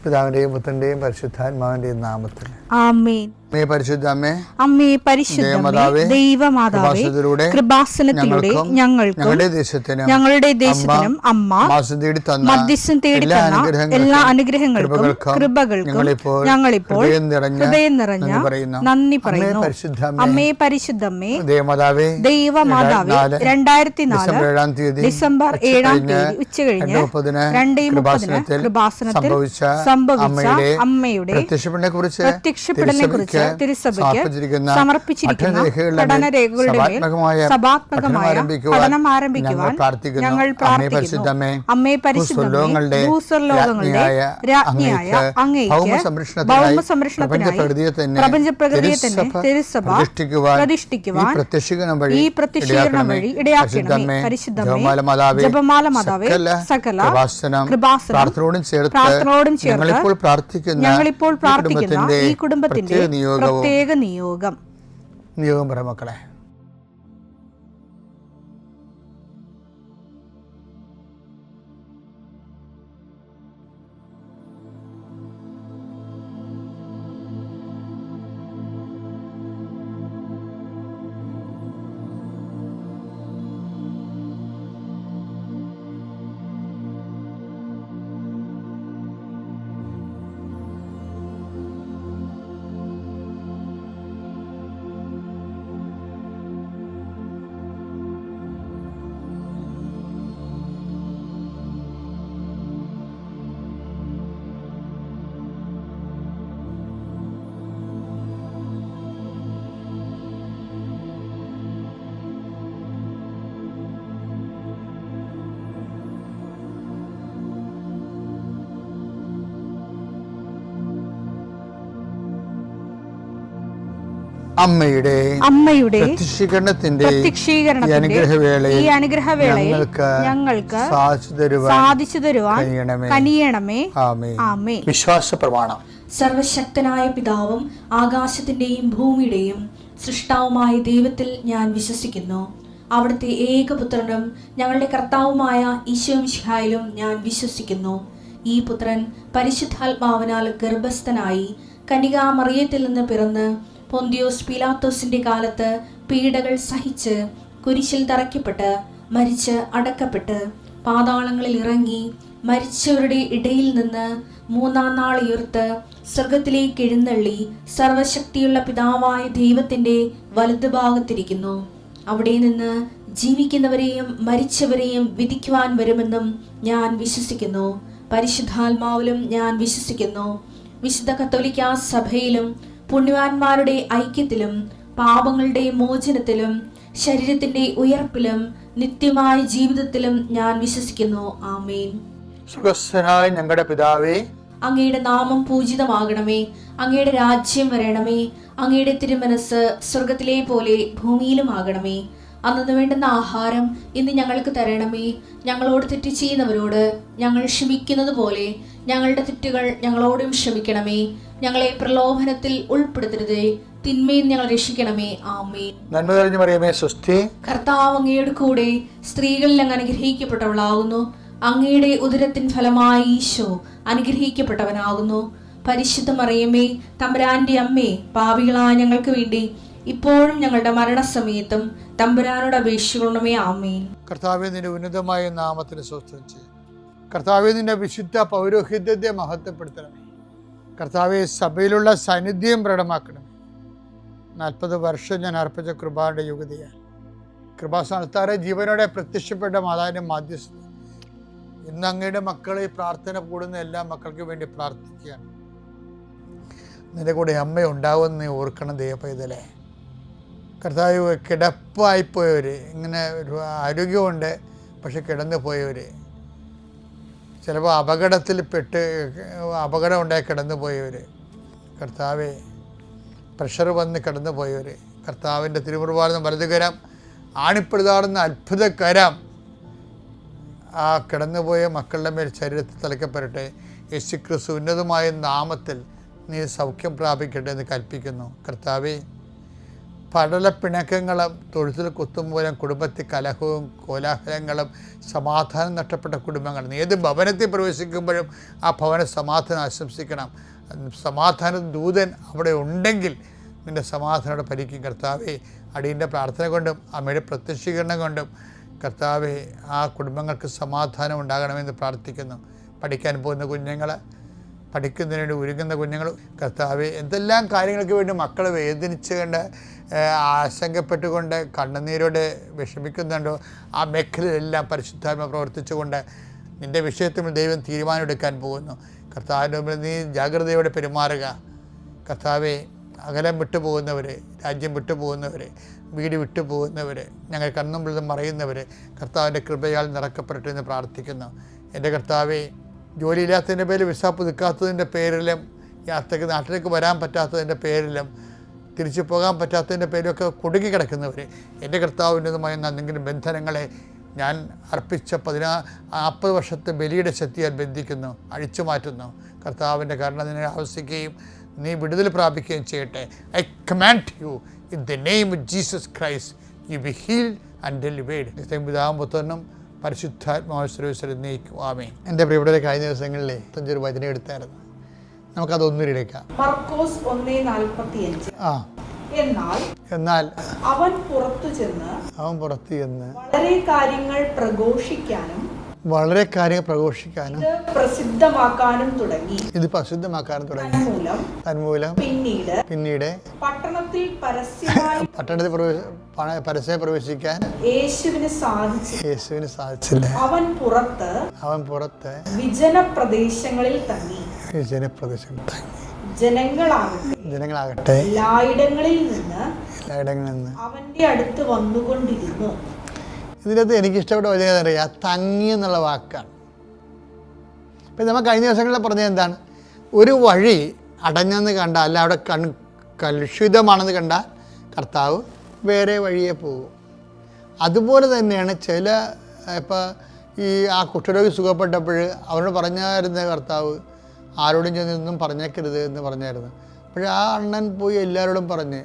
പിതാവിന്റെയും പുത്രന്റെയും പരിശുദ്ധാത്മാവിന്റെയും നാമത്തിൽ ആമേൻ. പരിശുദ്ധമേ, അമ്മേ പരിശുദ്ധമേ, ദൈവമാതാവേ, കൃപാസനത്തിലൂടെ ഞങ്ങളുടെ ദേശത്തിനും അമ്മ മധ്യസ്ഥം തേടി തന്ന എല്ലാ അനുഗ്രഹങ്ങൾക്കും കൃപകൾക്കും ഞങ്ങളിപ്പോൾ ഹൃദയം നിറഞ്ഞ നന്ദി പറയുന്നു. അമ്മേ പരിശുദ്ധമേ, ദൈവമാതാവേ, 2004 ഡിസംബർ 7 ഉച്ചകഴിഞ്ഞ് 2:30 കൃപാസനത്തിൽ സംഭവിച്ച അമ്മയുടെ പ്രത്യക്ഷപ്പെടലിനെ കുറിച്ച് തിരുസഭയ്ക്ക് സമർപ്പിച്ചിരിക്കുന്ന പഠനരേഖകളുടെ മേൽ സഭാത്മകമായ പഠനം ആരംഭിക്കുവാൻ ഞങ്ങൾ പ്രാർത്ഥിക്കുന്നു. അമ്മേ പരിശുദ്ധമേ, ഭൂസ്വർലോകങ്ങളുടെ രാജ്ഞിയായ അങ്ങേയ്ക്ക് ഭൗമസംരക്ഷണത്തിനായി പ്രപഞ്ചപ്രകൃതിയെ തന്നെ തിരുസഭ പ്രതിഷ്ഠിക്കുവാൻ ഈ പ്രത്യക്ഷീകരണം വഴി ഇടയാക്കണമേ. പരിശുദ്ധമേ, ജപമാല മാതാവേ, സകല കൃപാസനം പ്രാർത്ഥനയോടും ചേർത്ത് ഞങ്ങളിപ്പോൾ പ്രാർത്ഥിക്കുന്ന ഈ കുടുംബത്തിന്റെ പ്രത്യേക നിയോഗം പറ മക്കളെ. അമ്മയുടെ പ്രത്യക്ഷീകരണത്തിന്റെ ഈ അനുഗ്രഹവേളയിൽ ഞങ്ങൾക്ക് സാധിച്ചു തരുവാൻ കനിയണമേ. ആമേൻ. വിശ്വാസ പ്രമാണം. സർവശക്തനായ പിതാവും ആകാശത്തിന്റെയും ഭൂമിയുടെയും സൃഷ്ടാവുമായ ദൈവത്തിൽ ഞാൻ വിശ്വസിക്കുന്നു. അവിടുത്തെ ഏകപുത്രനും ഞങ്ങളുടെ കർത്താവുമായ ഈശോമിശിഹായിലും ഞാൻ വിശ്വസിക്കുന്നു. ഈ പുത്രൻ പരിശുദ്ധാത്മാവിനാൽ ഗർഭസ്ഥനായി കന്യകാമറിയത്തിൽ നിന്ന് പിറന്ന് പൊന്തിയോസ് പീലാത്തോസിന്റെ കാലത്ത് പീഡകൾ സഹിച്ച് കുരിശിൽ തറയ്ക്കപ്പെട്ട് മരിച്ച് അടക്കപ്പെട്ട് പാതാളങ്ങളിൽ ഇറങ്ങി മരിച്ചവരുടെ ഇടയിൽ നിന്ന് 3-ാം നാൾ ഉയർത്ത് സ്വർഗത്തിലേക്ക് എഴുന്നള്ളി സർവശക്തിയുള്ള പിതാവായ ദൈവത്തിന്റെ വലതുഭാഗത്തിരിക്കുന്നു. അവിടെ നിന്ന് ജീവിക്കുന്നവരെയും മരിച്ചവരെയും വിധിക്കുവാൻ വരുമെന്നും ഞാൻ വിശ്വസിക്കുന്നു. പരിശുദ്ധാത്മാവിലും ഞാൻ വിശ്വസിക്കുന്നു. വിശുദ്ധ കത്തോലിക്കാ സഭയിലും പുണ്യവാന്മാരുടെ ഐക്യത്തിലും പാപങ്ങളുടെ മോചനത്തിലും ശരീരത്തിന്റെ ഉയർപ്പിലും നിത്യമായ ജീവിതത്തിലും ഞാൻ വിശ്വസിക്കുന്നു. ആമേൻ. സുഖസ്ഥനായ ഞങ്ങളുടെ പിതാവേ, അങ്ങയുടെ നാമം പൂജിതമാകണമേ. അങ്ങയുടെ രാജ്യം വരണമേ. അങ്ങയുടെ തിരുമനസ് സ്വർഗത്തിലെ പോലെ ഭൂമിയിലും ആകണമേ. അന്നു വേണ്ടുന്ന ആഹാരം ഇന്ന് ഞങ്ങൾക്ക് തരണമേ. ഞങ്ങളോട് തെറ്റ് ചെയ്യുന്നവരോട് ഞങ്ങൾ ക്ഷമിക്കുന്നത് പോലെ ഞങ്ങളുടെ തെറ്റുകൾ ഞങ്ങളോടും ക്ഷമിക്കണമേ. ഞങ്ങളെ പ്രലോഭനത്തിൽ ഉൾപ്പെടുത്തരുതേ, തിന്മയിൽ ഞങ്ങൾ രക്ഷിക്കണമേ. ആമേൻ. നന്മ നിറഞ്ഞ മറിയമേ, സ്വസ്തി. കർത്താവ് അങ്ങയുടെ കൂടെ സ്ത്രീകളിൽ അങ്ങ് അനുഗ്രഹിക്കപ്പെട്ടവളാകുന്നു. അങ്ങയുടെ ഉദരത്തിൻ ഫലമായി ഈശോ അനുഗ്രഹിക്കപ്പെട്ടവനാകുന്നു. പരിശുദ്ധ മറിയമേ, തമ്പുരാന്റെ അമ്മേ, പാപികളായ ഞങ്ങൾക്ക് വേണ്ടി ഇപ്പോഴും ഞങ്ങളുടെ മരണസമയത്തും തമ്പുരാനോട് അപേക്ഷിക്കണമേ. ആമേൻ. കർത്താവേ, നിന്റെ ഉന്നതമായ നാമത്തിന് സ്വസ്ഥം ചെയ്യും. കർത്താവേ, നിന്റെ വിശുദ്ധ പൗരോഹിത്യത്തെ മഹത്വപ്പെടുത്തണമേ. കർത്താവെ, സഭയിലുള്ള സാന്നിധ്യം പ്രകടമാക്കണമേ. 40 വർഷം ഞാൻ അർപ്പിച്ച കൃപാന്റെ യുഗതിയാൽ കൃപാസ്ഥാനത്താറെ ജീവനോടെ പ്രത്യക്ഷപ്പെട്ട മാതാവിന്റെ മാധ്യസ്ഥ ഇന്ന് അങ്ങയുടെ മക്കളെ പ്രാർത്ഥന കൂടുന്ന എല്ലാ മക്കൾക്ക് വേണ്ടി പ്രാർത്ഥിക്കുകയാണ്. നിന്റെ കൂടെ അമ്മ ഉണ്ടാവുമെന്ന് നീ ഓർക്കണം ദൈവപൈതലേ. കർത്താവ്, കിടപ്പായിപ്പോയവർ, ഇങ്ങനെ ഒരു ആരോഗ്യമുണ്ട് പക്ഷെ കിടന്നു പോയവർ, ചിലപ്പോൾ അപകടം ഉണ്ടായി കിടന്നു പോയവർ, കർത്താവെ പ്രഷർ വന്ന് കിടന്നു പോയവർ, കർത്താവിൻ്റെ തിരുമുറുവാർന്ന വലതുകരം ആണിപ്പെടുതാടുന്ന അത്ഭുതകരം ആ കിടന്നുപോയ മക്കളുടെ മേൽ ശരീരത്തിൽ തലയ്ക്കപ്പെടട്ടെ. യേശുക്രിസ്തു ഉന്നതമായ നാമത്തിൽ നീ സൗഖ്യം പ്രാപിക്കട്ടെ എന്ന് കൽപ്പിക്കുന്നു. കർത്താവെ, പടലപ്പിണക്കങ്ങളും തൊഴുത്തിൽ കുത്തുമൂലം കുടുംബത്തിൽ കലഹവും കോലാഹലങ്ങളും സമാധാനം നഷ്ടപ്പെട്ട കുടുംബങ്ങൾ. ഏത് ഭവനത്തിൽ പ്രവേശിക്കുമ്പോഴും ആ ഭവന സമാധാനം ആശംസിക്കണം. സമാധാന ദൂതൻ അവിടെ ഉണ്ടെങ്കിൽ നിൻ്റെ സമാധാനോടെ ഭരിക്കും. കർത്താവേ, അടിയൻ്റെ പ്രാർത്ഥന കൊണ്ടും അമ്മയുടെ പ്രത്യക്ഷീകരണം കൊണ്ടും കർത്താവേ, ആ കുടുംബങ്ങൾക്ക് സമാധാനം ഉണ്ടാകണമെന്ന് പ്രാർത്ഥിക്കുന്നു. പഠിക്കാൻ പോകുന്ന കുഞ്ഞുങ്ങൾ, പഠിക്കുന്നതിന് വേണ്ടി ഒരുങ്ങുന്ന കുഞ്ഞുങ്ങൾ, കർത്താവേ, എന്തെല്ലാം കാര്യങ്ങൾക്ക് വേണ്ടി മക്കൾ വേദനിച്ചുകൊണ്ട് ആശങ്കപ്പെട്ടുകൊണ്ട് കണ്ണുനീരോടെ വിഷമിക്കുന്നുണ്ടോ ആ മേഖലയിലെല്ലാം പരിശുദ്ധാത്മ പ്രവർത്തിച്ചുകൊണ്ട് നിൻ്റെ വിഷയത്തിൽ ദൈവം തീരുമാനമെടുക്കാൻ പോകുന്നു. കർത്താവിൻ്റെ മുമ്പിൽ നീ ജാഗ്രതയോടെ പെരുമാറുക. കർത്താവെ, അകലം വിട്ടുപോകുന്നവർ, രാജ്യം വിട്ടുപോകുന്നവർ, വീട് വിട്ടുപോകുന്നവർ, ഞങ്ങൾ കണ്ണുമ്പിൽ മറയുന്നവർ കർത്താവിൻ്റെ കൃപയാൽ നിറക്കപ്പെടട്ടെ എന്ന് പ്രാർത്ഥിക്കുന്നു. എൻ്റെ കർത്താവെ, ജോലിയില്ലാത്തതിൻ്റെ പേരിൽ വിസ പുതുക്കാത്തതിൻ്റെ പേരിലും യാത്രയ്ക്ക് നാട്ടിലേക്ക് വരാൻ പറ്റാത്തതിൻ്റെ പേരിലും തിരിച്ചു പോകാൻ പറ്റാത്തതിൻ്റെ പേരിലൊക്കെ കുടുങ്ങി കിടക്കുന്നവർ, എൻ്റെ കർത്താവിൻ്റെതുമായ എന്തെങ്കിലും ബന്ധനങ്ങളെ ഞാൻ അർപ്പിച്ച 40 വർഷത്തെ ബലിയുടെ ശക്തിയാൽ ബന്ധിക്കുന്നു, അഴിച്ചു മാറ്റുന്നു. കർത്താവിൻ്റെ കരുണ നിന്നെ ആവശ്യിക്കുകയും നീ വിടുതൽ പ്രാപിക്കുകയും ചെയ്യട്ടെ. I command you in the name of Jesus Christ, you be healed and delivered. പിതാവും പുത്രനും പരിശുദ്ധാത്മാവിശ്വരം നീക്കും. ആമേൻ. എൻ്റെ പ്രിയപ്പെട്ടവരെ, കഴിഞ്ഞ ദിവസങ്ങളിലെ 5 വചനം എടുത്തായിരുന്നു. നമുക്കതൊന്നിലെടുക്കാം. മർക്കോസ് 1:45. എന്നാൽ അവൻ പുറത്തു ചെന്ന് വളരെ കാര്യങ്ങൾ പ്രഘോഷിക്കാനും പ്രസിദ്ധമാക്കാനും തുടങ്ങി. തന്മൂലം പിന്നീട് പട്ടണത്തിൽ പരസ്യം പ്രവേശിക്കാൻ യേശുവിന് സാധിച്ചില്ല. അവൻ പുറത്ത് വിജന പ്രദേശങ്ങളിൽ തങ്ങി. ജനങ്ങളാകട്ടെ എല്ലായിടങ്ങളിൽ നിന്ന് അവന്റെ അടുത്ത് വന്നുകൊണ്ടിരുന്നു. ഇതിനകത്ത് എനിക്കിഷ്ടപ്പെട്ട വചനം അറിയാം, തങ്ങി എന്നുള്ള വാക്കാണ്. ഇപ്പം നമ്മൾ കഴിഞ്ഞ ദിവസങ്ങളിൽ പറഞ്ഞത് എന്താണ്? ഒരു വഴി അടഞ്ഞെന്ന് കണ്ടാൽ, അല്ല അവിടെ കലുഷിതമാണെന്ന് കണ്ടാൽ കർത്താവ് വേറെ വഴിയെ പോകും. അതുപോലെ തന്നെയാണ് ഇപ്പോൾ ആ കുഷ്ഠരോഗി സുഖപ്പെട്ടപ്പോൾ അവനോട് പറഞ്ഞായിരുന്ന കർത്താവ്, ആരോടും ചെന്നൊന്നും പറഞ്ഞേക്കരുത് എന്ന് പറഞ്ഞായിരുന്നു. പക്ഷേ ആ അണ്ണൻ പോയി എല്ലാവരോടും പറഞ്ഞ്.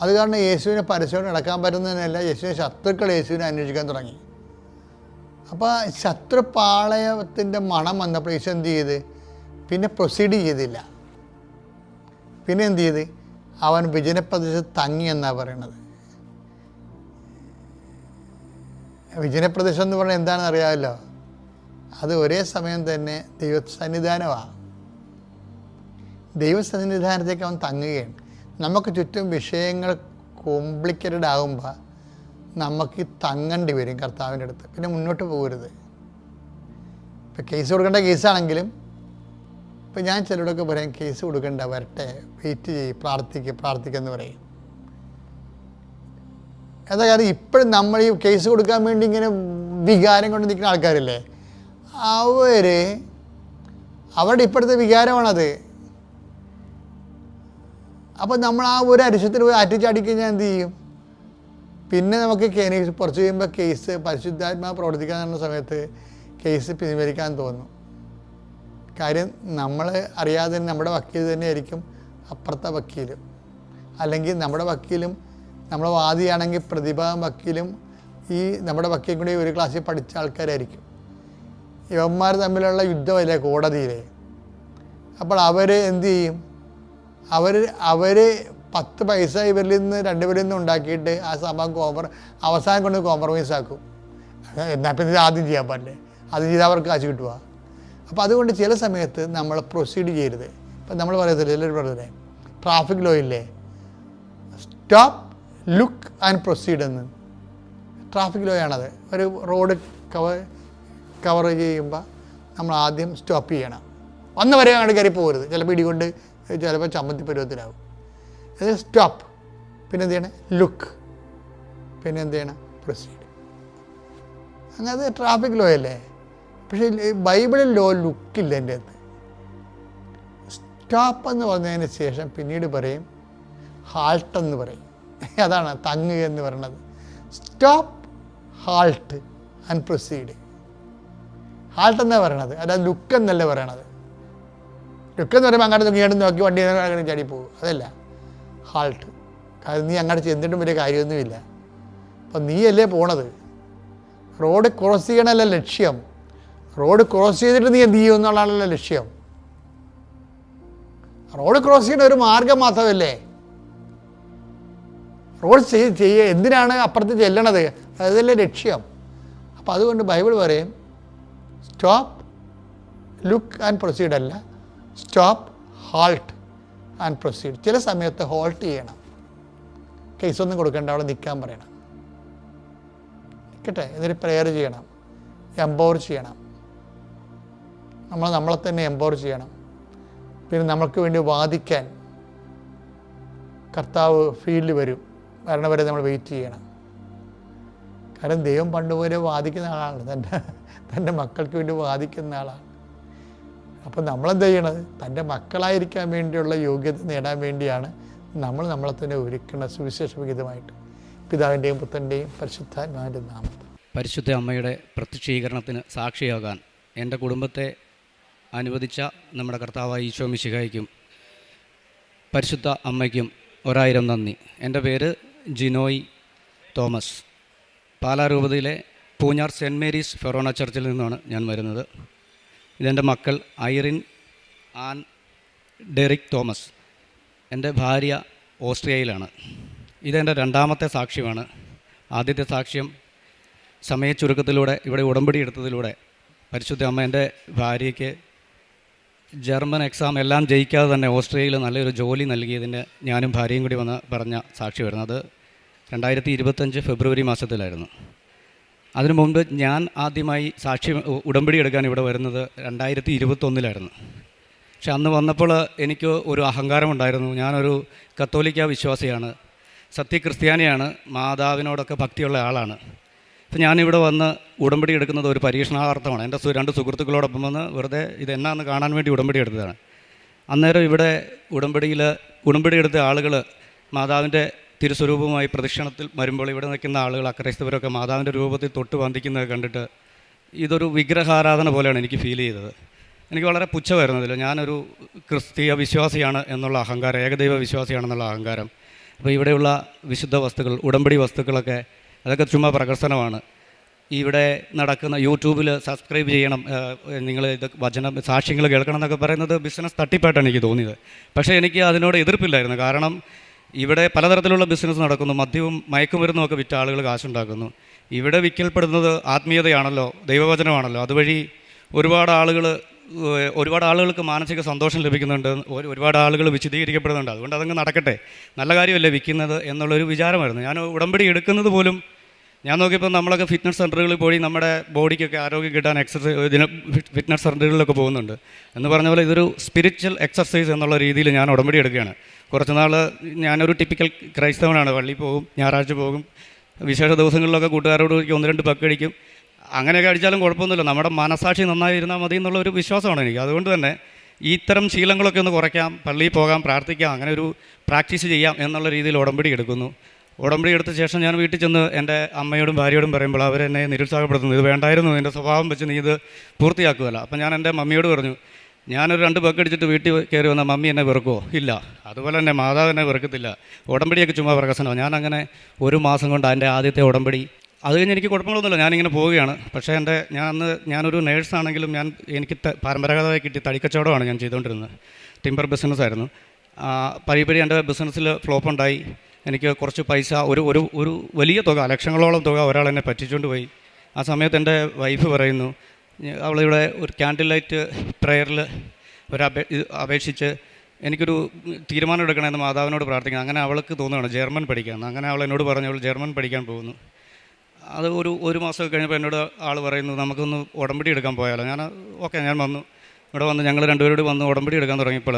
അത് കാരണം യേശുവിനെ പരസ്യമായിട്ട് നടക്കാൻ പറ്റുന്നതിനല്ല, യേശുവിനെ ശത്രുക്കൾ യേശുവിനെ അന്വേഷിക്കാൻ തുടങ്ങി. അപ്പോൾ ശത്രുപാളയത്തിൻ്റെ മണം വന്നപ്പോൾ യേശു എന്ത് ചെയ്ത്? പിന്നെ പ്രൊസീഡ് ചെയ്തില്ല. പിന്നെ എന്ത് ചെയ്ത്? അവൻ വിജനപ്രദേശത്ത് തങ്ങി എന്നാണ് പറയണത്. വിജനപ്രദേശം എന്ന് പറഞ്ഞാൽ എന്താണെന്ന് അറിയാമല്ലോ, അത് ഒരേ സമയം തന്നെ ദൈവസന്നിധാനമാണ്. ദൈവസന്നിധാനത്തേക്ക് അവൻ തങ്ങുകയാണ്. നമുക്ക് ചുറ്റും വിഷയങ്ങൾ കോംപ്ലിക്കേറ്റഡ് ആകുമ്പോൾ നമുക്ക് തങ്ങേണ്ടി വരും കർത്താവിൻ്റെ അടുത്ത്. പിന്നെ മുന്നോട്ട് പോകരുത്. ഇപ്പോൾ കേസ് കൊടുക്കേണ്ട കേസാണെങ്കിലും ഇപ്പോൾ ഞാൻ ചിലരോടൊക്കെ പറയും, കേസ് കൊടുക്കേണ്ട, വരട്ടെ, വെയിറ്റ് ചെയ്യും, പ്രാർത്ഥിക്കെന്ന് പറയും. എന്താ കാര്യം? ഇപ്പോഴും നമ്മൾ ഈ കേസ് കൊടുക്കാൻ വേണ്ടി ഇങ്ങനെ വികാരം കൊണ്ട് നിൽക്കുന്ന ആൾക്കാരില്ലേ, അവരുടെ ഇപ്പോഴത്തെ വികാരമാണത്. അപ്പോൾ നമ്മൾ ആ ഒരു അരിശത്തിൽ പോയി അറ്റിച്ചടിക്കഴിഞ്ഞാൽ എന്ത് ചെയ്യും? പിന്നെ നമുക്ക് കുറച്ച് കഴിയുമ്പോൾ കേസ് പരിശുദ്ധാത്മാവ് പ്രവർത്തിക്കാൻ തന്ന സമയത്ത് കേസ് പിൻവലിക്കാൻ തോന്നും. കാര്യം നമ്മൾ അറിയാതെ നമ്മുടെ വക്കീൽ തന്നെയായിരിക്കും അപ്പുറത്തെ വക്കീലും, അല്ലെങ്കിൽ നമ്മുടെ വക്കീലും, നമ്മുടെ വാദിയാണെങ്കിൽ പ്രതിഭാ വക്കീലും ഈ നമ്മുടെ വക്കീലും കൂടി ഒരു ക്ലാസ്സിൽ പഠിച്ച ആൾക്കാരായിരിക്കും. ഇവന്മാർ തമ്മിലുള്ള യുദ്ധമല്ലേ കോടതിയിലെ. അപ്പോൾ അവർ എന്ത് ചെയ്യും? അവർ 10 പൈസ ഇവരിൽ നിന്ന് 2 പേരിൽ നിന്ന് ഉണ്ടാക്കിയിട്ട് ആ സംഭവം അവസാനം കൊണ്ട് കോംപ്രമൈസ് ആക്കും. എന്നാൽ പിന്നെ ഇത് ആദ്യം ചെയ്യാൻ പാടില്ലേ, അത് ചെയ്താൽ അവർക്ക് കാശ് കിട്ടുക. അപ്പോൾ അതുകൊണ്ട് ചില സമയത്ത് നമ്മൾ പ്രൊസീഡ് ചെയ്യരുത്. ഇപ്പം നമ്മൾ പറയത്തില്ലേ, എല്ലാവരും പറയുന്നത് ട്രാഫിക് ലോ ഇല്ലേ, സ്റ്റോപ്പ്, ലുക്ക് ആൻഡ് പ്രൊസീഡ് എന്ന്. ട്രാഫിക് ലോ ആണത്. ഒരു റോഡ് കവർ ചെയ്യുമ്പോൾ നമ്മൾ ആദ്യം സ്റ്റോപ്പ് ചെയ്യണം. വന്നവരെ അങ്ങോട്ട് കയറി പോകരുത്. ചിലപ്പോൾ ഇടികൊണ്ട് ചിലപ്പോൾ ചമ്മന്തി പരുവത്തിലാവും. അത് സ്റ്റോപ്പ്, പിന്നെ എന്ത് ചെയ്യണം? ലുക്ക്, പിന്നെ എന്ത് ചെയ്യണം? പ്രൊസീഡ്. അങ്ങനെ അത് ട്രാഫിക് ലോ അല്ലേ. പക്ഷേ ബൈബിളിൽ ലോ ലുക്കില്ല എൻ്റെ അകത്ത്. സ്റ്റോപ്പ് എന്ന് പറഞ്ഞതിന് ശേഷം പിന്നീട് പറയും ഹാൾട്ട് എന്ന് പറയും. അതാണ് തങ്ങുക എന്ന് പറയുന്നത്. Stop, halt and proceed. Halt എന്നാണ് പറയണത്, അല്ലാതെ ലുക്ക് എന്നല്ല പറയണത്. ലുക്ക് എന്ന് പറയുമ്പോൾ അങ്ങോട്ട് നോക്കി വണ്ടി ചാടി പോകും, അതല്ല. ഹാൾട്ട്, കാരണം നീ അങ്ങോട്ട് ചെന്നിട്ടും വലിയ കാര്യമൊന്നുമില്ല. അപ്പം നീയല്ലേ പോണത്. റോഡ് ക്രോസ് ചെയ്യണമല്ല ലക്ഷ്യം. റോഡ് ക്രോസ് ചെയ്തിട്ട് നീ എന്ത് ചെയ്യും എന്നുള്ളതാണല്ലോ ലക്ഷ്യം. റോഡ് ക്രോസ് ചെയ്യണ ഒരു മാർഗം മാത്രമല്ലേ. റോഡ് ചെയ്യുക എന്തിനാണ് അപ്പുറത്ത് ചെല്ലണത്, അതല്ലേ ലക്ഷ്യം. അപ്പം അതുകൊണ്ട് ബൈബിൾ പറയും സ്റ്റോപ്പ്, ലുക്ക് ആൻഡ് പ്രൊസീഡ് അല്ല, സ്റ്റോപ്പ്, ഹാൾട്ട് ആൻഡ് പ്രൊസീഡ്. ചില സമയത്ത് ഹോൾട്ട് ചെയ്യണം, കേസൊന്നും കൊടുക്കേണ്ട, അവിടെ നിൽക്കാൻ പറയണം, നിൽക്കട്ടെ, എന്നിട്ട് പ്രെയർ ചെയ്യണം, എംപവർ ചെയ്യണം. നമ്മളെ തന്നെ എംപവർ ചെയ്യണം. പിന്നെ നമ്മൾക്ക് വേണ്ടി വാദിക്കാൻ കർത്താവ് ഫീൽഡിൽ വരും, വരണവരെ നമ്മൾ വെയിറ്റ് ചെയ്യണം. കാരണം ദൈവം പണ്ടുപോലെ വാദിക്കുന്ന ആളാണ്, തൻ്റെ മക്കൾക്ക് വേണ്ടി വാദിക്കുന്ന ആളാണ്. അപ്പം നമ്മളെന്താ ചെയ്യണത്? തൻ്റെ മക്കളായിരിക്കാൻ വേണ്ടിയുള്ള യോഗ്യത നേടാൻ വേണ്ടിയാണ് നമ്മളെ തന്നെ ഒരുക്കുന്ന സുവിശേഷവിഹിതമായിട്ട്. പിതാവിൻ്റെയും പുത്രൻ്റെയും പരിശുദ്ധാത്മാവിൻ്റെ നാമത്തിൽ. പരിശുദ്ധ അമ്മയുടെ പ്രത്യക്ഷീകരണത്തിന് സാക്ഷിയാകാൻ എൻ്റെ കുടുംബത്തെ അനുവദിച്ച നമ്മുടെ കർത്താവായ ഈശോ മിശിഹായ്ക്കും പരിശുദ്ധ അമ്മയ്ക്കും 1000 നന്ദി. എൻ്റെ പേര് ജിനോയ് തോമസ്. പാലാ രൂപതയിലെ പൂഞ്ഞാർ സെൻറ്റ് മേരീസ് ഫെറോണ ചർച്ചിൽ നിന്നാണ് ഞാൻ വരുന്നത്. ഇതെൻ്റെ മക്കൾ ഐറിൻ ആൻ ഡെറിക് തോമസ്. എൻ്റെ ഭാര്യ ഓസ്ട്രിയയിലാണ്. ഇതെൻ്റെ 2ാമത്തെ സാക്ഷ്യമാണ്. ആദ്യത്തെ സാക്ഷ്യം സമയച്ചുരുക്കത്തിലൂടെ ഇവിടെ ഉടമ്പടി എടുത്തതിലൂടെ പരിശുദ്ധ അമ്മ എൻ്റെ ഭാര്യയ്ക്ക് ജർമ്മൻ എക്സാം എല്ലാം ജയിക്കാതെ തന്നെ ഓസ്ട്രിയയിൽ നല്ലൊരു ജോലി നൽകിയതിൻ്റെ ഞാനും ഭാര്യയും കൂടി വന്ന് പറഞ്ഞ സാക്ഷ്യമായിരുന്നു. അത് 2025 ഫെബ്രുവരി മാസത്തിലായിരുന്നു. അതിനു മുമ്പ് ഞാൻ ആദ്യമായി ഉടമ്പടി എടുക്കാൻ ഇവിടെ വരുന്നത് 2021 പക്ഷെ അന്ന് വന്നപ്പോൾ എനിക്ക് ഒരു അഹങ്കാരമുണ്ടായിരുന്നു. ഞാനൊരു കത്തോലിക്ക വിശ്വാസിയാണ്, സത്യക്രിസ്ത്യാനിയാണ്, മാതാവിനോടൊക്കെ ഭക്തിയുള്ള ആളാണ്. അപ്പോൾ ഞാനിവിടെ വന്ന് ഉടമ്പടി എടുക്കുന്നത് ഒരു പരീക്ഷണാർത്ഥമാണ്. എൻ്റെ 2 സുഹൃത്തുക്കളോടൊപ്പം വന്ന് വെറുതെ ഇതെന്നാന്ന് കാണാൻ വേണ്ടി ഉടമ്പടി എടുത്തതാണ്. അന്നേരം ഇവിടെ ഉടമ്പടി എടുത്ത ആളുകൾ മാതാവിൻ്റെ തിരുസ്വരൂപമായി പ്രദക്ഷിണത്തിൽ വരുമ്പോൾ ഇവിടെ നിൽക്കുന്ന ആളുകൾ അക്രൈസ്തവരൊക്കെ മാതാവിൻ്റെ രൂപത്തിൽ തൊട്ട് വന്ദിക്കുന്നത് കണ്ടിട്ട് ഇതൊരു വിഗ്രഹാരാധന പോലെയാണ് എനിക്ക് ഫീൽ ചെയ്തത്. എനിക്ക് വളരെ പുച്ഛമായിരുന്നതില്ല. ഞാനൊരു ക്രിസ്തീയ വിശ്വാസിയാണ് എന്നുള്ള അഹങ്കാരം, ഏകദൈവ വിശ്വാസിയാണെന്നുള്ള അഹങ്കാരം. അപ്പോൾ ഇവിടെയുള്ള വിശുദ്ധ വസ്തുക്കൾ, ഉടമ്പടി വസ്തുക്കളൊക്കെ അതൊക്കെ ചുമ്മാ പ്രകർശനമാണ്. ഇവിടെ നടക്കുന്ന യൂട്യൂബിൽ സബ്സ്ക്രൈബ് ചെയ്യണം, നിങ്ങൾ ഇത് വചനം സാക്ഷ്യങ്ങൾ കേൾക്കണം എന്നൊക്കെ പറയുന്നത് ബിസിനസ് തട്ടിപ്പായിട്ടാണ് എനിക്ക് തോന്നിയത്. പക്ഷേ എനിക്ക് അതിനോട് എതിർപ്പില്ലായിരുന്നു. കാരണം ഇവിടെ പലതരത്തിലുള്ള ബിസിനസ് നടക്കുന്നു. മദ്യവും മയക്കുമരുന്നും ഒക്കെ വിറ്റ ആളുകൾ കാശുണ്ടാക്കുന്നു. ഇവിടെ വിൽക്കപ്പെടുന്നത് ആത്മീയതയാണല്ലോ, ദൈവവചനമാണല്ലോ. അതുവഴി ഒരുപാട് ആളുകൾക്ക് മാനസിക സന്തോഷം ലഭിക്കുന്നുണ്ട്, ഒരുപാട് ആളുകൾ വിശദീകരിക്കപ്പെടുന്നുണ്ട്. അതുകൊണ്ട് അതങ്ങ് നടക്കട്ടെ, നല്ല കാര്യമല്ലേ വിൽക്കുന്നത് എന്നുള്ളൊരു വിചാരമായിരുന്നു. ഞാൻ ഉടമ്പടി എടുക്കുന്നത് പോലും ഞാൻ നോക്കിയപ്പോൾ നമ്മളൊക്കെ ഫിറ്റ്നസ് സെൻ്ററുകളിൽ പോയി നമ്മുടെ ബോഡിക്കൊക്കെ ആരോഗ്യം കിട്ടാൻ ഇതിന് ഫിറ്റ്നസ് സെൻ്ററുകളിലൊക്കെ പോകുന്നുണ്ട്. എന്ന് പറഞ്ഞ പോലെ ഇതൊരു സ്പിരിച്വൽ എക്സർസൈസ് എന്നുള്ള രീതിയിൽ ഞാൻ ഉടമ്പടി എടുക്കുകയാണ്. കുറച്ച് നാൾ ഞാനൊരു ടിപ്പിക്കൽ ക്രൈസ്തവനാണ്. പള്ളിയിൽ പോകും, ഞായറാഴ്ച പോകും, വിശേഷ ദിവസങ്ങളിലൊക്കെ കൂട്ടുകാരോട് 1-2 പക്കടിക്കും. അങ്ങനെയൊക്കെ അടിച്ചാലും കുഴപ്പമൊന്നുമില്ല, നമ്മുടെ മനസാക്ഷി നന്നായിരുന്നാൽ മതി എന്നുള്ളൊരു വിശ്വാസമാണ് എനിക്ക്. അതുകൊണ്ട് തന്നെ ഇത്തരം ശീലങ്ങളൊക്കെ ഒന്ന് കുറയ്ക്കാം, പള്ളിയിൽ പോകാം, പ്രാർത്ഥിക്കാം, അങ്ങനെ ഒരു പ്രാക്ടീസ് ചെയ്യാം എന്നുള്ള രീതിയിൽ ഉടമ്പടി എടുക്കുന്നു. ഉടമ്പടി എടുത്ത ശേഷം ഞാൻ വീട്ടിൽ ചെന്ന് എൻ്റെ അമ്മയോടും ഭാര്യയോടും പറയുമ്പോൾ അവരെന്നെ നിരുത്സാഹപ്പെടുത്തുന്നു. ഇത് വേണ്ടായിരുന്നു, നിൻ്റെ സ്വഭാവം വെച്ച് നീ ഇത് പൂർത്തിയാക്കുകയല്ല. അപ്പം ഞാൻ എൻ്റെ മമ്മിയോട് പറഞ്ഞു, ഞാനൊരു 2 ബക്കടിച്ചിട്ട് വീട്ടിൽ കയറി വന്ന മമ്മി എന്നെ വെറുക്കുമോ? ഇല്ല. അതുപോലെ തന്നെ മാതാവ് എന്നെ വെറുക്കത്തില്ല. ഉടമ്പടിയൊക്കെ ചുമ്മാ പ്രകസനമാണ്. ഞാനങ്ങനെ 1 മാസം കൊണ്ട് എൻ്റെ ആദ്യത്തെ ഉടമ്പടി, അത് കഴിഞ്ഞ് എനിക്ക് കുഴപ്പങ്ങളൊന്നുമില്ല, ഞാനിങ്ങനെ പോവുകയാണ്. പക്ഷേ ഞാനൊരു നേഴ്സാണെങ്കിലും എനിക്ക് പരമ്പരാഗതമായി കിട്ടിയ തടിക്കച്ചവടമാണ് ഞാൻ ചെയ്തുകൊണ്ടിരുന്നത്. ടിമ്പർ ബിസിനസ്സായിരുന്നു. പരി എൻ്റെ ബിസിനസ്സിൽ ഫ്ലോപ്പ് ഉണ്ടായി. എനിക്ക് കുറച്ച് പൈസ, ഒരു വലിയ തുക, ലക്ഷങ്ങളോളം തുക ഒരാൾ എന്നെ പറ്റിച്ചുകൊണ്ട് പോയി. ആ സമയത്ത് എൻ്റെ വൈഫ് പറയുന്നു, അവളിവിടെ ഒരു ക്യാൻഡിൽ ലൈറ്റ് പ്രയറിൽ അപേക്ഷിച്ച് എനിക്കൊരു തീരുമാനം എടുക്കണമെന്ന് മാതാവിനോട് പ്രാർത്ഥിക്കണം. അങ്ങനെ അവൾക്ക് തോന്നുകയാണ് ജർമ്മൻ പഠിക്കാമെന്ന്. അങ്ങനെ അവൾ എന്നോട് പറഞ്ഞു അവൾ ജർമ്മൻ പഠിക്കാൻ പോകുന്നു. അത് ഒരു മാസമൊക്കെ കഴിഞ്ഞപ്പോൾ എന്നോട് ആൾ പറയുന്നു, നമുക്കൊന്ന് ഉടമ്പടി എടുക്കാൻ പോയാലോ? ഓക്കെ, ഞാൻ വന്നു. ഇവിടെ വന്ന് ഞങ്ങൾ 2 പേരോട് വന്ന് ഉടമ്പടി എടുക്കാൻ തുടങ്ങിയപ്പോൾ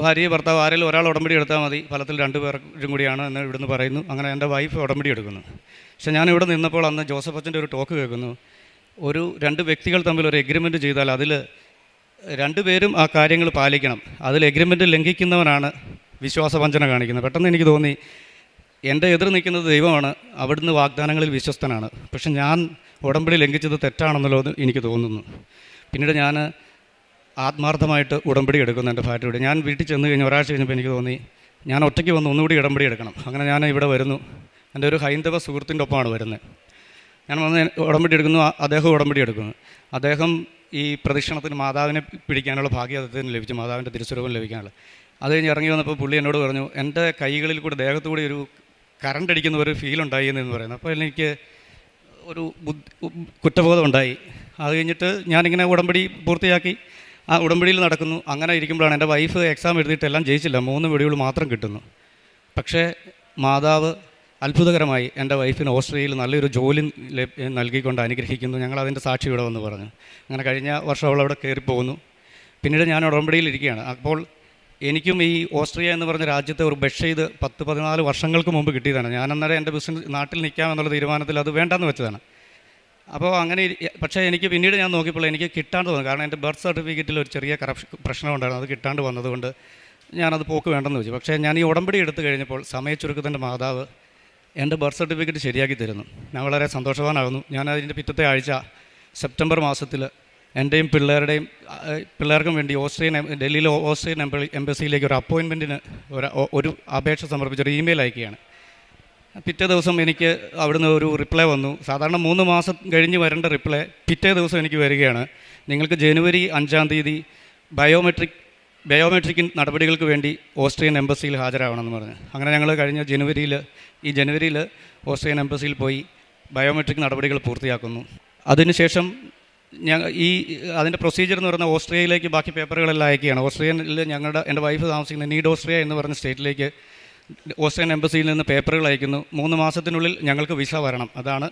ഭാര്യ ഭർത്താവ് ആരെങ്കിലും ഒരാൾ ഉടമ്പടി എടുത്താൽ മതി, ഫലത്തിൽ 2 പേരും കൂടിയാണ് എന്ന് ഇവിടുന്ന് പറയുന്നു. അങ്ങനെ എൻ്റെ വൈഫ് ഉടമ്പടി എടുക്കുന്നു. പക്ഷേ ഞാനിവിടെ നിന്നപ്പോൾ അന്ന് ജോസഫ് അച്ഛൻ്റെ ഒരു ടോക്ക് കേൾക്കുന്നു. 2 വ്യക്തികൾ തമ്മിൽ ഒരു എഗ്രിമെൻറ്റ് ചെയ്താൽ അതിൽ 2 പേരും ആ കാര്യങ്ങൾ പാലിക്കണം. അതിൽ എഗ്രിമെൻറ്റ് ലംഘിക്കുന്നവനാണ് വിശ്വാസവഞ്ചന കാണിക്കുന്നത്. പെട്ടെന്ന് എനിക്ക് തോന്നി, എൻ്റെ എതിർ നിൽക്കുന്നത് ദൈവമാണ്, അവിടുന്ന് വാഗ്ദാനങ്ങളിൽ വിശ്വസ്തനാണ്. പക്ഷെ ഞാൻ ഉടമ്പടി ലംഘിച്ചത് തെറ്റാണെന്നുള്ളൂ എനിക്ക് തോന്നുന്നു. പിന്നീട് ഞാൻ ആത്മാർത്ഥമായിട്ട് ഉടമ്പടി എടുക്കുന്നു എൻ്റെ ഭാര്യയോട്. ഞാൻ വീട്ടിൽ ചെന്ന് കഴിഞ്ഞ് ഒരാഴ്ച കഴിഞ്ഞപ്പോൾ എനിക്ക് തോന്നി ഞാൻ ഒറ്റയ്ക്ക് വന്ന് ഒന്നുകൂടി ഉടമ്പടി എടുക്കണം. അങ്ങനെ ഞാൻ ഇവിടെ വരുന്നു. എൻ്റെ ഒരു ഹൈന്ദവ സുഹൃത്തിൻ്റെ ഒപ്പമാണ് വരുന്നത്. ഞാൻ വന്ന് ഉടമ്പടി എടുക്കുന്നു, അദ്ദേഹം ഉടമ്പടി എടുക്കുന്നു. അദ്ദേഹം ഈ പ്രദക്ഷിണത്തിന് മാതാവിനെ പിടിക്കാനുള്ള ഭാഗ്യം അദ്ദേഹത്തിന് ലഭിച്ചു, മാതാവിൻ്റെ തിരുസ്വരൂപം ലഭിക്കാനുള്ള. അത് കഴിഞ്ഞ് ഇറങ്ങി വന്നപ്പോൾ പുള്ളി എന്നോട് പറഞ്ഞു, എൻ്റെ കൈകളിൽ കൂടി ദേഹത്തുകൂടി ഒരു കറണ്ട് അടിക്കുന്ന ഒരു ഫീൽ ഉണ്ടായി എന്ന് പറയുന്നത്. അപ്പോൾ എനിക്ക് ഒരു കുറ്റബോധം ഉണ്ടായി. അത് കഴിഞ്ഞിട്ട് ഞാനിങ്ങനെ ഉടമ്പടി പൂർത്തിയാക്കി ആ ഉടമ്പടിയിൽ നടക്കുന്നു. അങ്ങനെ ഇരിക്കുമ്പോഴാണ് എൻ്റെ വൈഫ് എക്സാം എഴുതിയിട്ട് എല്ലാം ജയിച്ചില്ല, 3 വെടികൾ മാത്രം കിട്ടുന്നു. പക്ഷേ മാതാവ് അത്ഭുതകരമായി എൻ്റെ വൈഫിന് ഓസ്ട്രേലിയയിൽ നല്ലൊരു ജോലി നൽകിക്കൊണ്ട് അനുഗ്രഹിക്കുന്നു. ഞങ്ങളതിൻ്റെ സാക്ഷി ഇവിടെ വന്ന് പറഞ്ഞു. അങ്ങനെ കഴിഞ്ഞ വർഷം അവൾ അവിടെ കയറിപ്പോകുന്നു. പിന്നീട് ഞാൻ ഉടമ്പടിയിലിരിക്കുകയാണ്. അപ്പോൾ എനിക്കും ഈ ഓസ്ട്രിയ എന്ന് പറഞ്ഞ രാജ്യത്തെ ഒരു ബെഡ് ചെയ്ത് 10-14 വർഷങ്ങൾക്ക് മുമ്പ് കിട്ടിയതാണ്. ഞാൻ അന്നേരം എൻ്റെ ബിസിനസ് നാട്ടിൽ നിൽക്കാമെന്നുള്ള തീരുമാനത്തിൽ അത് വേണ്ടെന്ന് വെച്ചതാണ്. അപ്പോൾ അങ്ങനെ പക്ഷേ എനിക്ക് പിന്നീട് ഞാൻ നോക്കിയപ്പോൾ എനിക്ക് കിട്ടാണ്ട് തോന്നി. കാരണം എൻ്റെ ബർത്ത് സർട്ടിഫിക്കറ്റിൽ ഒരു ചെറിയ പ്രശ്നമുണ്ടായിരുന്നു, അത് കിട്ടാണ്ട് വന്നതുകൊണ്ട് ഞാനത് പോക്ക് വേണ്ടെന്ന് വെച്ചു. പക്ഷേ ഞാൻ ഈ ഉടമ്പടി എടുത്തു കഴിഞ്ഞപ്പോൾ സമയച്ചുരുക്കത്തിൻ്റെ മാതാവ് എൻ്റെ ബർത്ത് സർട്ടിഫിക്കറ്റ് ശരിയാക്കി തരുന്നു. ഞാൻ വളരെ സന്തോഷവാനാകുന്നു. ഞാൻ അതിൻ്റെ പിറ്റത്തെ ആഴ്ച സെപ്റ്റംബർ മാസത്തിൽ എൻ്റെയും പിള്ളേർക്കും വേണ്ടി ഡൽഹിയിലെ ഓസ്ട്രിയൻ എംബസിയിലേക്ക് ഒരു അപ്പോയിൻമെൻറ്റിന് ഒരു അപേക്ഷ സമർപ്പിച്ചൊരു ഇമെയിൽ അയക്കുകയാണ്. പിറ്റേ ദിവസം എനിക്ക് അവിടുന്ന് ഒരു റിപ്ലൈ വന്നു. സാധാരണ 3 മാസം കഴിഞ്ഞ് വരേണ്ട റിപ്ലൈ പിറ്റേ ദിവസം എനിക്ക് വരികയാണ്. നിങ്ങൾക്ക് ജനുവരി 5-ാം തീയതി ബയോമെട്രിക് നടപടികൾക്ക് വേണ്ടി ഓസ്ട്രിയൻ എംബസിയിൽ ഹാജരാകണമെന്ന് പറഞ്ഞു. അങ്ങനെ ഞങ്ങൾ കഴിഞ്ഞ ജനുവരിയിൽ ഓസ്ട്രിയൻ എംബസിയിൽ പോയി ബയോമെട്രിക് നടപടികൾ പൂർത്തിയാക്കുന്നു. അതിനുശേഷം അതിൻ്റെ പ്രൊസീജിയർ എന്ന് പറയുന്നത് ഓസ്ട്രിയയിലേക്ക് ബാക്കി പേപ്പറുകളെല്ലാം അയക്കുകയാണ്. ഓസ്ട്രിയയിൽ എൻ്റെ വൈഫ് താമസിക്കുന്ന നീഡ് ഓസ്ട്രിയ എന്ന് പറഞ്ഞ സ്റ്റേറ്റിലേക്ക് ഓസ്ട്രിയൻ എംബസിയിൽ നിന്ന് പേപ്പറുകൾ അയക്കുന്നു. 3 മാസത്തിനുള്ളിൽ ഞങ്ങൾക്ക് വിസ വരണം. അതാണ്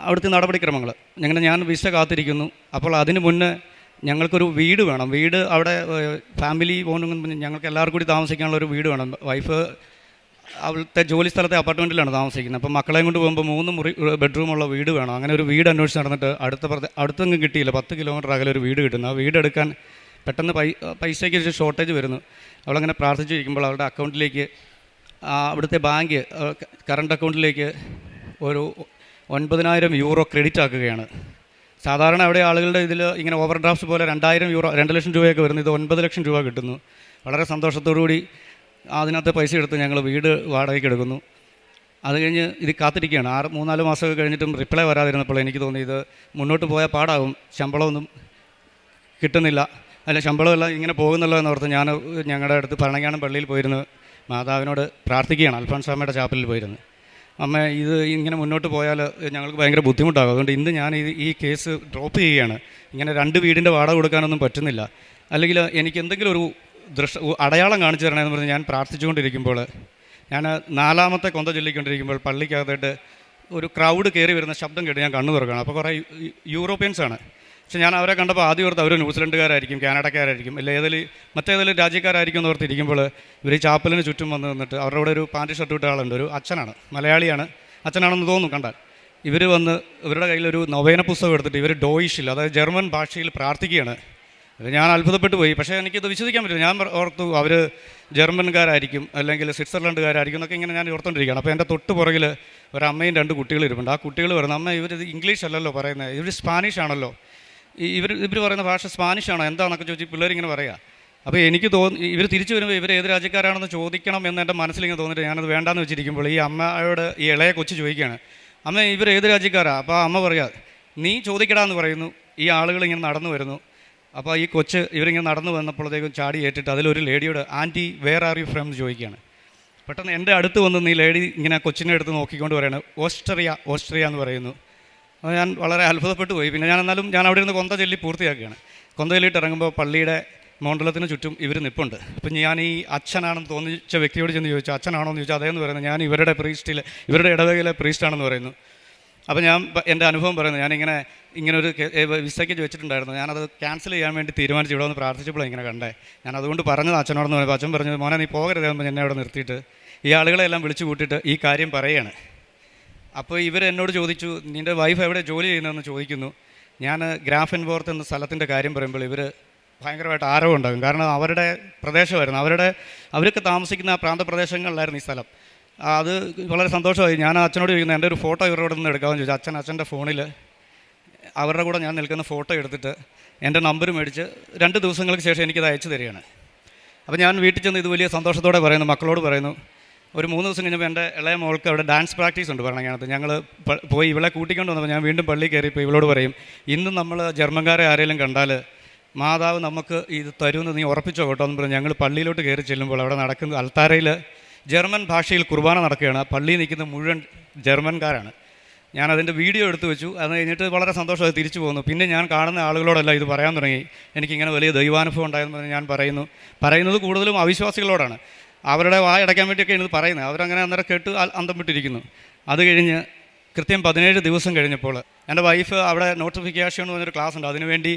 അവിടുത്തെ നടപടിക്രമങ്ങൾ. ഞാൻ വിസ കാത്തിരിക്കുന്നു. അപ്പോൾ അതിന് മുന്നേ ഞങ്ങൾക്കൊരു വീട് വേണം. വീട് അവിടെ ഫാമിലി ഞങ്ങൾക്ക് എല്ലാവർക്കും കൂടി താമസിക്കാനുള്ള ഒരു വീട് വേണം. വൈഫ് അവിടുത്തെ ജോലി സ്ഥലത്തെ അപ്പാർട്ട്മെൻറ്റിലാണ് താമസിക്കുന്നത്. അപ്പോൾ മക്കളെയും കൊണ്ട് പോകുമ്പോൾ 3 ബെഡ്റൂമുള്ള വീട് വേണം. അങ്ങനെ ഒരു വീട് അന്വേഷിച്ച് നടന്നിട്ട് അടുത്തൊന്നും കിട്ടിയില്ല. 10 കിലോമീറ്റർ അകലെ ഒരു വീട് കിട്ടുന്നു. ആ വീടെടുക്കാൻ പെട്ടെന്ന് പൈസയ്ക്ക് ഒരു ഷോർട്ടേജ് വരുന്നു. അവളങ്ങനെ പ്രാർത്ഥിച്ചിരിക്കുമ്പോൾ അവളുടെ അക്കൗണ്ടിലേക്ക് അവിടുത്തെ ബാങ്ക് കറണ്ട് അക്കൗണ്ടിലേക്ക് ഒരു 9,000 യൂറോ ക്രെഡിറ്റ് ആക്കുകയാണ്. സാധാരണ അവിടെ ആളുകളുടെ ഇതിൽ ഇങ്ങനെ ഓവർ ഡ്രാഫ്റ്റ് പോലെ 2,000 യൂറോ 2 ലക്ഷം രൂപയൊക്കെ വരുന്നു. ഇത് 9 ലക്ഷം രൂപ കിട്ടുന്നു. വളരെ സന്തോഷത്തോടുകൂടി അതിനകത്ത് പൈസ എടുത്ത് ഞങ്ങൾ വീട് വാടകയ്ക്ക് എടുക്കുന്നു. അത് കഴിഞ്ഞ് ഇത് കാത്തിരിക്കുകയാണ്. 3-4 മാസമൊക്കെ കഴിഞ്ഞിട്ടും റിപ്ലൈ വരാതിരുന്നപ്പോൾ എനിക്ക് തോന്നി ഇത് മുന്നോട്ട് പോയാൽ പാടാകും, ശമ്പളമൊന്നും കിട്ടുന്നില്ല, ശമ്പളമെല്ലാം ഇങ്ങനെ പോകുന്നല്ലോ എന്നോർത്ത് ഞാൻ ഞങ്ങളുടെ അടുത്ത് ഭരണങ്ങാനം പള്ളിയിൽ പോയിരുന്നു മാതാവിനോട് പ്രാർത്ഥിക്കുകയാണ്. അൽഫോൻസാമ്മയുടെ ചാപ്പലിൽ പോയിരുന്നു. അമ്മ ഇത് ഇങ്ങനെ മുന്നോട്ട് പോയാൽ ഞങ്ങൾക്ക് ഭയങ്കര ബുദ്ധിമുട്ടാകും, അതുകൊണ്ട് ഇന്ന് ഞാൻ ഈ കേസ് ഡ്രോപ്പ് ചെയ്യുകയാണ്. ഇങ്ങനെ 2 വീടിൻ്റെ വാടക കൊടുക്കാനൊന്നും പറ്റുന്നില്ല, അല്ലെങ്കിൽ എനിക്ക് എന്തെങ്കിലും ഒരു അടയാളം കാണിച്ചു തരണമെന്ന് പറഞ്ഞ് ഞാൻ പ്രാർത്ഥിച്ചുകൊണ്ടിരിക്കുമ്പോൾ ഞാൻ 4ാമത്തെ കൊന്ത ചൊല്ലിക്കൊണ്ടിരിക്കുമ്പോൾ പള്ളിക്കകത്തായിട്ട് ഒരു ക്രൗഡ് കയറി വരുന്ന ശബ്ദം കേട്ട് ഞാൻ കണ്ണു തുറക്കണം. അപ്പോൾ കുറേ യൂറോപ്യൻസാണ്. പക്ഷെ ഞാൻ അവരെ കണ്ടപ്പോൾ ആദ്യം ഓർത്ത് അവർ ന്യൂസിലൻഡുകാരായിരിക്കും, കാനഡക്കാരായിരിക്കും, അല്ല മറ്റേതെങ്കിലും രാജ്യക്കാരായിരിക്കും എന്ന് ഓർത്തിരിക്കുമ്പോൾ ഇവർ ഈ ചാപ്പലിന് ചുറ്റും വന്ന് നിന്നിട്ട് അവരുടെ കൂടെ ഒരു പാൻറ് ഷർട്ട് ഇട്ട ആളുണ്ട്, ഒരു അച്ഛനാണ്, മലയാളിയാണ്, അച്ഛനാണെന്ന് തോന്നുന്നു കണ്ടാൽ. ഇവർ വന്ന് ഇവരുടെ കയ്യിലൊരു നൊവേന പുസ്തകം എടുത്തിട്ട് ഇവർ ഡോയിഷിൽ, അതായത് ജർമ്മൻ ഭാഷയിൽ പ്രാർത്ഥിക്കുകയാണ്. ഞാൻ അത്ഭുതപ്പെട്ടു പോയി. പക്ഷേ എനിക്കത് വിശ്വസിക്കാൻ പറ്റില്ല. ഞാൻ ഓർത്തു അവർ ജർമ്മൻകാരായിരിക്കും അല്ലെങ്കിൽ സ്വിറ്റ്സർലൻഡുകാരായിരിക്കും എന്നൊക്കെ ഇങ്ങനെ ഞാൻ ഓർത്തുകൊണ്ടിരിക്കുകയാണ്. അപ്പോൾ എൻ്റെ തൊട്ട് പുറകിൽ ഒരമ്മയും 2 കുട്ടികളും ഇരിപ്പുണ്ട്. ആ കുട്ടികൾ പറയുന്നത്, അമ്മ ഇവർ ഇംഗ്ലീഷ് അല്ലല്ലോ പറയുന്നത്, ഇവർ സ്പാനിഷ് ആണല്ലോ, ഇവർ പറയുന്ന ഭാഷ സ്പാനിഷ് ആണോ എന്താണെന്നൊക്കെ ചോദിച്ച് പിള്ളേരിങ്ങനെ പറയുക. അപ്പോൾ എനിക്ക് ഇവർ തിരിച്ചു വരുമ്പോൾ ഇവർ ഏത് രാജ്യക്കാരാണെന്ന് ചോദിക്കണം എന്ന് എൻ്റെ മനസ്സിലിങ്ങനെ തോന്നിയിട്ട് ഞാനത് വേണ്ടാന്ന് വെച്ചിരിക്കുമ്പോൾ ഈ അമ്മയോട് ഈ ഇളയ കൊച്ചു ചോദിക്കുകയാണ്, അമ്മ ഇവർ ഏത് രാജ്യക്കാരാണ്? അപ്പോൾ അമ്മ പറയുക, നീ ചോദിക്കടാന്ന് പറയുന്നു. ഈ ആളുകൾ ഇങ്ങനെ നടന്നു വരുന്നു. അപ്പോൾ ഈ കൊച്ച് ഇവരിങ്ങനെ നടന്നു വന്നപ്പോഴത്തേക്കും ചാടി ഏറ്റിട്ട് അതിലൊരു ലേഡിയോട്, aunty where are you from എന്ന് ചോദിക്കുകയാണ്. പെട്ടെന്ന് എൻ്റെ അടുത്ത് വന്ന് ഈ ലേഡി ഇങ്ങനെ കൊച്ചിനെ എടുത്ത് നോക്കിക്കൊണ്ട് പറയുകയാണ്, ഓസ്ട്രിയ എന്ന് പറയുന്നു. അപ്പോൾ ഞാൻ വളരെ അത്ഭുതപ്പെട്ടു പോയി. പിന്നെ ഞാൻ അവിടെ ഇരുന്ന് കൊന്ത ചൊല്ലി പൂർത്തിയാക്കുകയാണ്. കൊന്ത ചൊല്ലിയിട്ട് ഇറങ്ങുമ്പോൾ പള്ളിയുടെ മണ്ഡലത്തിന് ചുറ്റും ഇവർ നിൽപ്പുണ്ട്. അപ്പം ഞാൻ ഈ അച്ഛനാണെന്ന് തോന്നിച്ച വ്യക്തിയോട് ചെന്ന് ചോദിച്ചു, അച്ഛനാണോ എന്ന് ചോദിച്ചാൽ അതേന്ന് പറയുന്നത്, ഞാൻ ഇവരുടെ ഇടവകയിലെ പ്രീസ്റ്റാണെന്ന് പറയുന്നു. അപ്പോൾ ഞാൻ എൻ്റെ അനുഭവം പറയുന്നത്, ഇങ്ങനെ ഒരു വിസയ്ക്ക് വെച്ചിട്ടുണ്ടായിരുന്നു, ഞാനത് ക്യാൻസൽ ചെയ്യാൻ വേണ്ടി തീരുമാനിച്ചു ഇവിടെ വന്ന് പ്രാർത്ഥിച്ചപ്പോഴാണ് ഇങ്ങനെ കണ്ടേ. ഞാൻ അതുകൊണ്ട് പറഞ്ഞത് അച്ഛനോടെന്ന് പറയുമ്പോൾ അച്ഛൻ പറഞ്ഞു, മോനെ നീ പോകരുതെന്ന് എന്നെ അവിടെ നിർത്തിയിട്ട് ഈ ആളുകളെല്ലാം വിളിച്ചു കൂട്ടിയിട്ട് ഈ കാര്യം പറയുകയാണ്. അപ്പോൾ ഇവരെന്നോട് ചോദിച്ചു, നിൻ്റെ വൈഫ് എവിടെ ജോലി ചെയ്യുന്നതെന്ന് ചോദിക്കുന്നു. ഞാൻ ഗ്രാഫൻവോർത്ത് എന്ന സ്ഥലത്തിൻ്റെ കാര്യം പറയുമ്പോൾ ഇവർ ഭയങ്കരമായിട്ട് ആരവം ഉണ്ടാകും. കാരണം അവരുടെ പ്രദേശമായിരുന്നു, അവരൊക്കെ താമസിക്കുന്ന പ്രാന്തപ്രദേശങ്ങളിലായിരുന്നു ഈ സ്ഥലം. അത് വളരെ സന്തോഷമായി. ഞാൻ അച്ഛനോട് ചോദിക്കുന്നത്, എൻ്റെ ഒരു ഫോട്ടോ ഇവരോട് നിന്ന് എടുക്കാമെന്ന് ചോദിച്ചു. അച്ഛൻ്റെ ഫോണിൽ അവരുടെ കൂടെ ഞാൻ നിൽക്കുന്ന ഫോട്ടോ എടുത്തിട്ട് എൻ്റെ നമ്പർ മേടിച്ച് 2 ദിവസങ്ങൾക്ക് ശേഷം എനിക്കത് അയച്ചു തരികയാണ്. അപ്പോൾ ഞാൻ വീട്ടിൽ ചെന്ന് ഇത് വലിയ സന്തോഷത്തോടെ പറയുന്നു, മക്കളോട് പറയുന്നു. ഒരു 3 ദിവസം കഴിഞ്ഞപ്പോൾ എൻ്റെ ഇളയ മോൾക്ക് അവിടെ ഡാൻസ് പ്രാക്ടീസ് ഉണ്ട് പറഞ്ഞതിനകത്ത്. ഞങ്ങൾ പോയി ഇവളെ കൂട്ടിക്കൊണ്ട് വന്നപ്പോൾ ഞാൻ വീണ്ടും പള്ളിയിൽ കയറിയപ്പോൾ ഇവളോട് പറയും, ഇന്നും നമ്മൾ ജർമ്മൻകാരെ ആരെങ്കിലും കണ്ടാൽ മാതാവ് നമുക്ക് ഇത് തരുമെന്ന് നീ ഉറപ്പിച്ചോ കേട്ടോ എന്ന് പറഞ്ഞ് ഞങ്ങൾ പള്ളിയിലോട്ട് കയറി ചെല്ലുമ്പോൾ അവിടെ നടക്കുന്ന അൽത്താരയിൽ ജർമ്മൻ ഭാഷയിൽ കുർബാന നടക്കുകയാണ്. ആ പള്ളിയിൽ നിൽക്കുന്ന മുഴുവൻ ജർമ്മൻകാരാണ്. ഞാനതിൻ്റെ വീഡിയോ എടുത്തു വെച്ചു. അത് കഴിഞ്ഞിട്ട് വളരെ സന്തോഷമായി തിരിച്ചു പോകുന്നു. പിന്നെ ഞാൻ കാണുന്ന ആളുകളോടെല്ലാം ഇത് പറയാൻ തുടങ്ങി, എനിക്കിങ്ങനെ വലിയ ദൈവാനുഭവം ഉണ്ടായെന്ന് പറഞ്ഞ് ഞാൻ പറയുന്നത് കൂടുതലും അവിശ്വാസികളോടാണ്. അവരുടെ വായടയ്ക്കാൻ വേണ്ടിയൊക്കെ ഇത് പറയുന്നത്. അവരങ്ങനെ അന്നേരം കേട്ട് അന്തം വിട്ടിരിക്കുന്നു. അത് കഴിഞ്ഞ് കൃത്യം 17 ദിവസം കഴിഞ്ഞപ്പോൾ എൻ്റെ വൈഫ് അവിടെ നോട്ടിഫിക്കേഷൻ എന്ന് പറഞ്ഞൊരു ക്ലാസ് ഉണ്ട്, അതിനുവേണ്ടി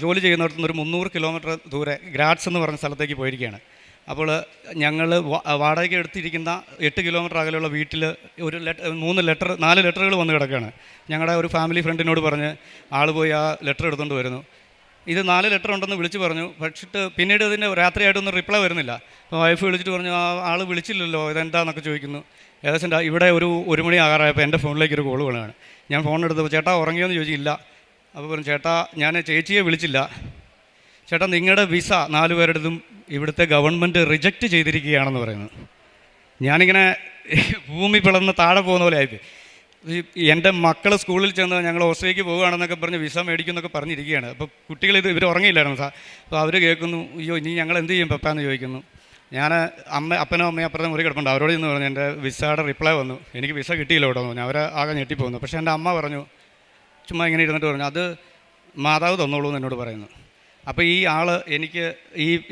ജോലി ചെയ്യുന്നിടത്തുനിന്ന് ഒരു 300 കിലോമീറ്റർ ദൂരെ ഗ്രാഡ്സ് എന്ന് പറഞ്ഞ സ്ഥലത്തേക്ക് പോയിരിക്കുകയാണ്. അപ്പോൾ ഞങ്ങൾ വാടകയ്ക്ക് എടുത്തിരിക്കുന്ന 8 കിലോമീറ്റർ അകലെയുള്ള വീട്ടിൽ ഒരു 4 ലെറ്ററുകൾ വന്ന് കിടക്കുകയാണ്. ഞങ്ങളുടെ ഒരു ഫാമിലി ഫ്രണ്ടിനോട് പറഞ്ഞ് ആൾ പോയി ആ ലെറ്റർ എടുത്തുകൊണ്ട് വരുന്നു. ഇത് 4 ലെറ്റർ ഉണ്ടെന്ന് വിളിച്ച് പറഞ്ഞു. പക്ഷിട്ട് പിന്നീട് ഇതിൻ്റെ രാത്രിയായിട്ടൊന്നും റിപ്ലൈ വരുന്നില്ല. അപ്പോൾ വൈഫ് വിളിച്ചിട്ട് പറഞ്ഞു, ആ ആൾ വിളിച്ചില്ലല്ലോ, ഇതെന്താണെന്നൊക്കെ ചോദിക്കുന്നു. ഏകദേശം ഇവിടെ ഒരു 1 മണി ആകാറായപ്പോൾ എൻ്റെ ഫോണിലേക്ക് ഒരു കോൾ വീണാണ്. ഞാൻ ഫോൺ എടുത്തപ്പോൾ ചേട്ടാ ഉറങ്ങിയോന്ന് ചോദിച്ചില്ല. അപ്പോൾ പറഞ്ഞു, ചേട്ടാ ഞാൻ ചേച്ചിയെ വിളിച്ചില്ല, ചേട്ടാ നിങ്ങളുടെ വിസ 4 പേരുടേതും ഇവിടുത്തെ ഗവൺമെൻറ് റിജക്റ്റ് ചെയ്തിരിക്കുകയാണെന്ന് പറയുന്നു. ഞാനിങ്ങനെ ഭൂമി പിളർന്ന് താഴെ പോകുന്ന പോലെ ആയിപ്പോയി. എൻ്റെ മക്കൾ സ്കൂളിൽ ചെന്ന് ഞങ്ങൾ ഓസ്ട്രേലിയക്ക് പോകുകയാണെന്നൊക്കെ പറഞ്ഞ് വിസ മേടിക്കുമെന്നൊക്കെ പറഞ്ഞിരിക്കുകയാണ്. അപ്പോൾ കുട്ടികൾ ഇവർ ഉറങ്ങിയില്ലായിരുന്നു സാർ. അപ്പോൾ അവർ കേൾക്കുന്നു, അയ്യോ ഇനി ഞങ്ങൾ എന്ത് ചെയ്യും പപ്പാന്ന് ചോദിക്കുന്നു. ഞാൻ അപ്പനും അമ്മയും അപ്പുറത്തെ മുറി കിടപ്പുണ്ട്, അവരോട് ചെന്ന് പറഞ്ഞു എൻ്റെ വിസയുടെ റിപ്ലൈ വന്നു, എനിക്ക് വിസ കിട്ടിയില്ല കേട്ടോ എന്ന് പറഞ്ഞു. അവരെ ആകെ ഞെട്ടിപ്പോകുന്നു. പക്ഷേ എൻ്റെ അമ്മ പറഞ്ഞു, ചുമ്മാ ഇങ്ങനെ ഇരുന്നിട്ട് പറഞ്ഞു, അത് മാതാവ് തന്നോളൂ എന്ന് എന്നോട് പറയുന്നു. അപ്പോൾ ഈ ആൾ എനിക്ക്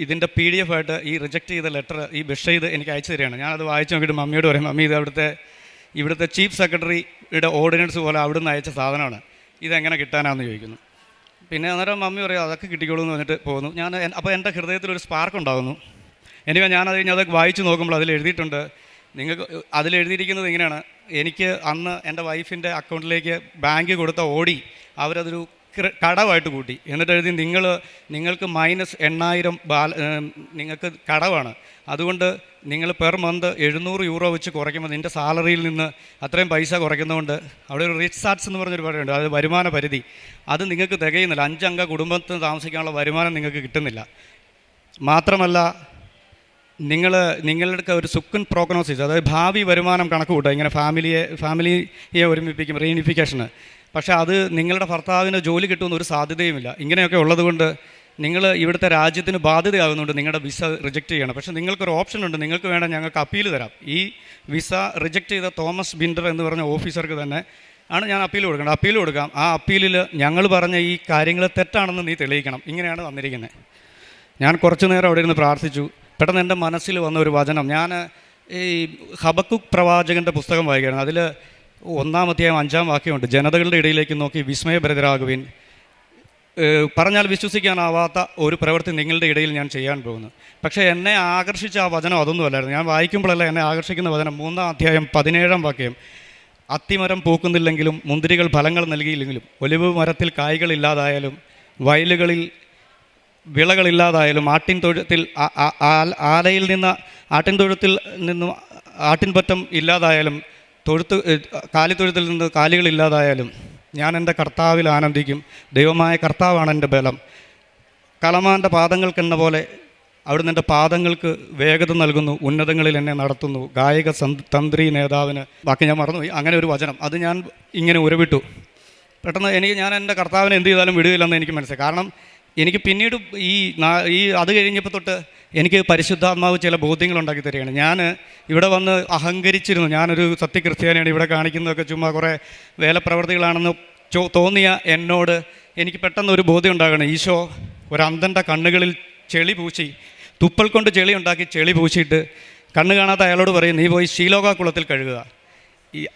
ഇതിൻ്റെ PDF ആയിട്ട് ഈ റിജക്റ്റ് ചെയ്ത ലെറ്റർ ഈ ബഷീദ് എനിക്ക് അയച്ചു തരികയാണ്. ഞാനത് വായിച്ച് നോക്കിയിട്ട് മമ്മിയോട് പറയും, മമ്മി ഇത് ഇവിടുത്തെ ചീഫ് സെക്രട്ടറിയുടെ ഓർഡിനൻസ് പോലെ അവിടുന്ന് അയച്ച സാധനമാണ്, ഇതെങ്ങനെ കിട്ടാനാണെന്ന് ചോദിക്കുന്നു. പിന്നെ അന്നേരം മമ്മി പറയും അതൊക്കെ കിട്ടിക്കോളൂ എന്ന് പറഞ്ഞിട്ട് പോകുന്നു. അപ്പോൾ എൻ്റെ ഹൃദയത്തിലൊരു സ്പാർക്ക് ഉണ്ടാകുന്നു. ഞാനത് കഴിഞ്ഞ് അതൊക്കെ വായിച്ച് നോക്കുമ്പോൾ അതിലെഴുതിയിട്ടുണ്ട്, അതിലെഴുതിയിരിക്കുന്നത് ഇങ്ങനെയാണ്, എനിക്ക് അന്ന് എൻ്റെ വൈഫിൻ്റെ അക്കൗണ്ടിലേക്ക് ബാങ്ക് കൊടുത്ത ഓടി അവരതൊരു കടവായിട്ട് കൂട്ടി. എന്നിട്ട് എഴുതി, നിങ്ങൾക്ക് -8000 നിങ്ങൾക്ക് കടവാണ്, അതുകൊണ്ട് നിങ്ങൾ പെർ മന്ത് 700 യൂറോ വെച്ച് കുറയ്ക്കുമ്പോൾ നിൻ്റെ സാലറിയിൽ നിന്ന് അത്രയും പൈസ കുറയ്ക്കുന്നതുകൊണ്ട് അവിടെ ഒരു റിച്ച് സാറ്റ്സ് എന്ന് പറഞ്ഞൊരു പറയുന്നുണ്ട്, അത് വരുമാന പരിധി, അത് നിങ്ങൾക്ക് തികയുന്നില്ല. 5 അംഗ കുടുംബത്തിന് താമസിക്കാനുള്ള വരുമാനം നിങ്ങൾക്ക് കിട്ടുന്നില്ല. മാത്രമല്ല നിങ്ങളുടെ ഒരു സുക്കൻ പ്രോഗ്നോസിസ്, അതായത് ഭാവി വരുമാനം കണക്ക് കൂട്ടുക, ഇങ്ങനെ ഫാമിലിയെ ഒരുമിപ്പിക്കും റീയൂണിഫിക്കേഷന്. പക്ഷേ അത് നിങ്ങളുടെ ഭർത്താവിന് ജോലി കിട്ടുമെന്ന് ഒരു സാധ്യതയുമില്ല. ഇങ്ങനെയൊക്കെ ഉള്ളതുകൊണ്ട് നിങ്ങൾ ഇവിടുത്തെ രാജ്യത്തിന് ബാധ്യതയാകുന്നുണ്ട് നിങ്ങളുടെ വിസ റിജക്റ്റ് ചെയ്യണം. പക്ഷേ നിങ്ങൾക്കൊരു ഓപ്ഷൻ ഉണ്ട്, നിങ്ങൾക്ക് വേണം ഞങ്ങൾക്ക് അപ്പീൽ തരാം. ഈ വിസ റിജക്റ്റ് ചെയ്ത തോമസ് ബിൻഡർ എന്ന് പറഞ്ഞ ഓഫീസർക്ക് തന്നെ ആണ് ഞാൻ അപ്പീൽ കൊടുക്കേണ്ടത്. അപ്പീൽ കൊടുക്കാം. ആ അപ്പീലിൽ ഞങ്ങൾ പറഞ്ഞ ഈ കാര്യങ്ങൾ തെറ്റാണെന്ന് നീ തെളിയിക്കണം. ഇങ്ങനെയാണ് വന്നിരിക്കുന്നത്. ഞാൻ കുറച്ചു നേരം അവിടെ ഇരുന്ന് പ്രാർത്ഥിച്ചു. പെട്ടെന്ന് എൻ്റെ മനസ്സിൽ വന്ന ഒരു വചനം, ഞാൻ ഈ ഹബക്കുക്ക് പ്രവാചകൻ്റെ പുസ്തകം വായിക്കുകയാണ്. അതിൽ 1-ാം അധ്യായം 5-ാം വാക്യമുണ്ട്, ജനതകളുടെ ഇടയിലേക്ക് നോക്കി വിസ്മയഭരിതരാകുവിൻ, പറഞ്ഞാൽ വിശ്വസിക്കാനാവാത്ത ഒരു പ്രവൃത്തി നിങ്ങളുടെ ഇടയിൽ ഞാൻ ചെയ്യാൻ പോകുന്നു. പക്ഷേ എന്നെ ആകർഷിച്ച ആ വചനം അതൊന്നും അല്ലായിരുന്നു. ഞാൻ വായിക്കുമ്പോഴല്ല എന്നെ ആകർഷിക്കുന്ന വചനം 3-ാം അധ്യായം 17-ാം വാക്യം, അത്തിമരം പൂക്കുന്നില്ലെങ്കിലും മുന്തിരികൾ ഫലങ്ങൾ നൽകിയില്ലെങ്കിലും ഒലിവ് മരത്തിൽ കായ്കളില്ലാതായാലും വയലുകളിൽ വിളകളില്ലാതായാലും ആട്ടിൻതൊഴുത്തിൽ നിന്നും ആട്ടിൻപറ്റം ഇല്ലാതായാലും കാലിത്തൊഴുത്തിൽ നിന്ന് കാലികളില്ലാതായാലും ഞാൻ എൻ്റെ കർത്താവിൽ ആനന്ദിക്കും. ദൈവമായ കർത്താവാണ് എൻ്റെ ബലം. കളമാൻ്റെ പാദങ്ങൾക്കെന്ന പോലെ അവിടുന്ന് എൻ്റെ പാദങ്ങൾക്ക് വേഗത നൽകുന്നു, ഉന്നതങ്ങളിൽ എന്നെ നടത്തുന്നു. ഗായക തന്ത്രി നേതാവിന്, ബാക്കി ഞാൻ മറന്നുപോയി, അങ്ങനെ ഒരു വചനം അത് ഞാൻ ഇങ്ങനെ ഉരുവിട്ടു. പെട്ടെന്ന് ഞാൻ എൻ്റെ കർത്താവിനെ എന്ത് ചെയ്താലും വിടുകയില്ലെന്ന് എനിക്ക് മനസ്സിലായി. കാരണം എനിക്ക് പിന്നീട് അത് കഴിഞ്ഞപ്പോൾ തൊട്ട് എനിക്ക് പരിശുദ്ധാത്മാവ് ചില ബോധ്യങ്ങളുണ്ടാക്കി തരികയാണ്. ഞാൻ ഇവിടെ വന്ന് അഹങ്കരിച്ചിരുന്നു, ഞാനൊരു സത്യക്രിസ്ത്യാനിയാണ്, ഇവിടെ കാണിക്കുന്നതൊക്കെ ചുമ്മാ കുറേ വേലപ്രവർത്തികളാണെന്ന് തോന്നിയ എന്നോട് എനിക്ക് പെട്ടെന്ന് ഒരു ബോധ്യം ഉണ്ടാകണം. ഈശോ ഒരു അന്ധൻ്റെ കണ്ണുകളിൽ ചെളി പൂശി, തുപ്പൽ കൊണ്ട് ചെളി ഉണ്ടാക്കി ചെളി പൂശിയിട്ട് കണ്ണ് കാണാത്ത അയാളോട് പറയും, നീ പോയി ശീലോക കുളത്തിൽ കഴുകുക.